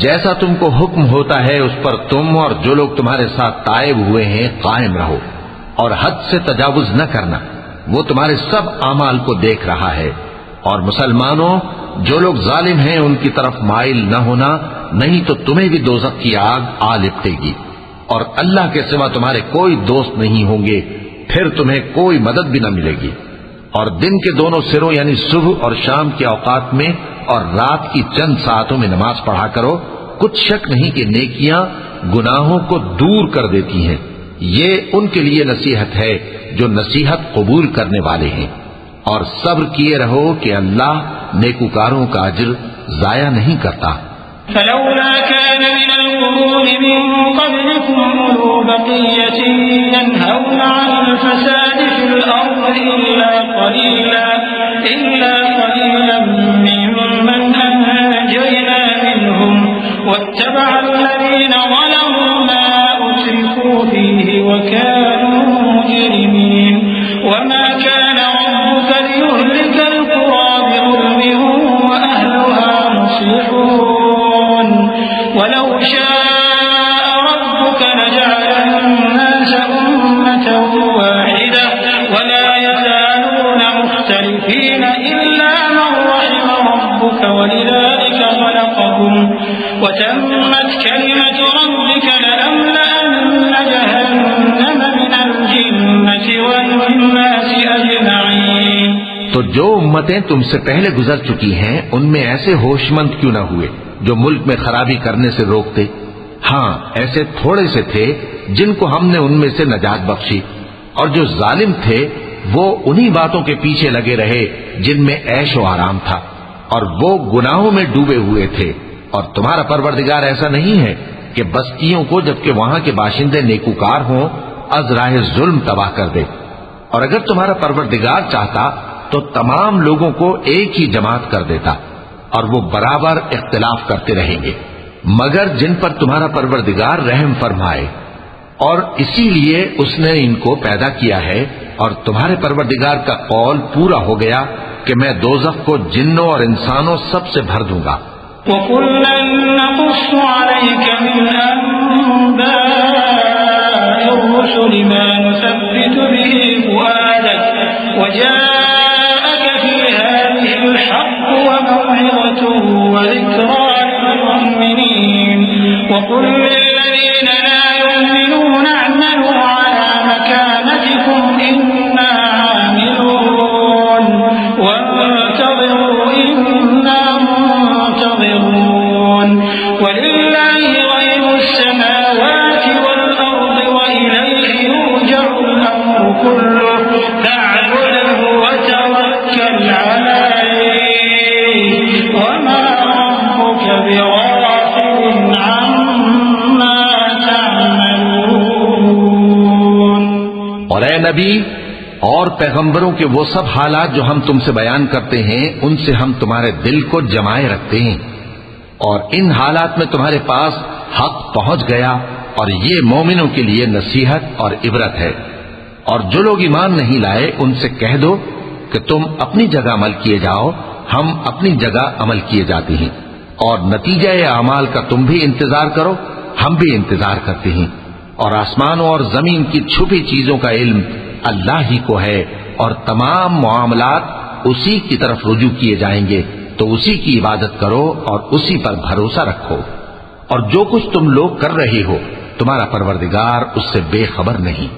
जैसा तुमको हुक्म होता है उस पर तुम और जो लोग तुम्हारे साथ तायब हुए हैं कायम रहो, और हद से तजावुज न करना। वो तुम्हारे सब आमाल को देख रहा है। और मुसलमानों, जो लोग जालिम हैं उनकी तरफ माइल न होना, नहीं तो तुम्हें भी दोज़ख की आग आ लिपटेगी, और अल्लाह के सिवा तुम्हारे कोई दोस्त नहीं होंगे, फिर तुम्हें कोई मदद भी न मिलेगी। और दिन के दोनों सिरों यानी सुबह और शाम के औकात में और रात की चंद सातों में नमाज पढ़ा करो। कुछ शक नहीं कि नेकियां गुनाहों को दूर कर देती हैं। ये उनके लिए नसीहत है जो नसीहत कबूल करने वाले हैं। और सब्र किए रहो कि अल्लाह नेकुकारों का अज्र जाया नहीं करता। फलौला कान मिनल कुरूनि मिन क़ब्लिकुम उलू बक़िय्यतिन यन्हौना अनिल फ़सादि फ़िल अर्ज़ि इल्ला क़लीलन मिम्मन अंजयना मिनहुम वत्तबअल्लज़ीना ज़लमू मा उत्रिफू फ़ीहि वकानू मुजरिमीन वमा कान रब्बुका लियुहलिकल क़ुरा बिज़ुल्मिन वअहलुहा मुस्लिहून वलौ शाअ रब्बुका लजअल अन्नास उम्मतन वाहिदह वला यज़ालून मुख्तलिफीन इल्ला मन रहिम रब्बुका वलिज़ालिका ख़लक़हुम वतम्मत कलिमतु रब्बिका लअमलअन्ना जहन्नम मिनल जिन्नति वन्नासि अजमईन। तो जो उम्मतें तुमसे पहले गुजर चुकी हैं उनमें ऐसे होशमंद क्यों न हुए जो मुल्क में खराबी करने से रोकते। हाँ, ऐसे थोड़े से थे जिनको हमने उनमें से नजात बख्शी, और जो जालिम थे वो उन्हीं बातों के पीछे लगे रहे जिनमें ऐशो आराम था, और वो गुनाहों में डूबे हुए थे। और तुम्हारा परवरदिगार ऐसा नहीं है कि बस्तियों को, जबकि वहां के बाशिंदे नेकुकार हों, अज़राए जुल्म तबाह कर दे। और अगर तुम्हारा परवरदिगार चाहता तो तमाम लोगों को एक ही जमात कर देता, और वो बराबर इख्तिलाफ करते रहेंगे, मगर जिन पर तुम्हारा परवरदिगार रहम फरमाए। और इसीलिए उसने इनको पैदा किया है। और तुम्हारे परवरदिगार का कौल पूरा हो गया कि मैं दोज़ख को जिन्नों और इंसानों सबसे भर दूंगा। नबी और पैगंबरों के वो सब हालात जो हम तुमसे बयान करते हैं उनसे हम तुम्हारे दिल को जमाए रखते हैं, और इन हालात में तुम्हारे पास हक पहुंच गया, और ये मोमिनों के लिए नसीहत और इबरत है। और जो लोग ईमान नहीं लाए उनसे कह दो कि तुम अपनी जगह अमल किए जाओ, हम अपनी जगह अमल किए जाते हैं, और नतीजा अमाल का तुम भी इंतजार करो, हम भी इंतजार करते हैं। और आसमानों और जमीन की छुपी चीजों का इल्म अल्लाह ही को है, और तमाम मामलात उसी की तरफ रुजू किए जाएंगे, तो उसी की इबादत करो और उसी पर भरोसा रखो। और जो कुछ तुम लोग कर रहे हो तुम्हारा परवरदिगार उससे बेखबर नहीं।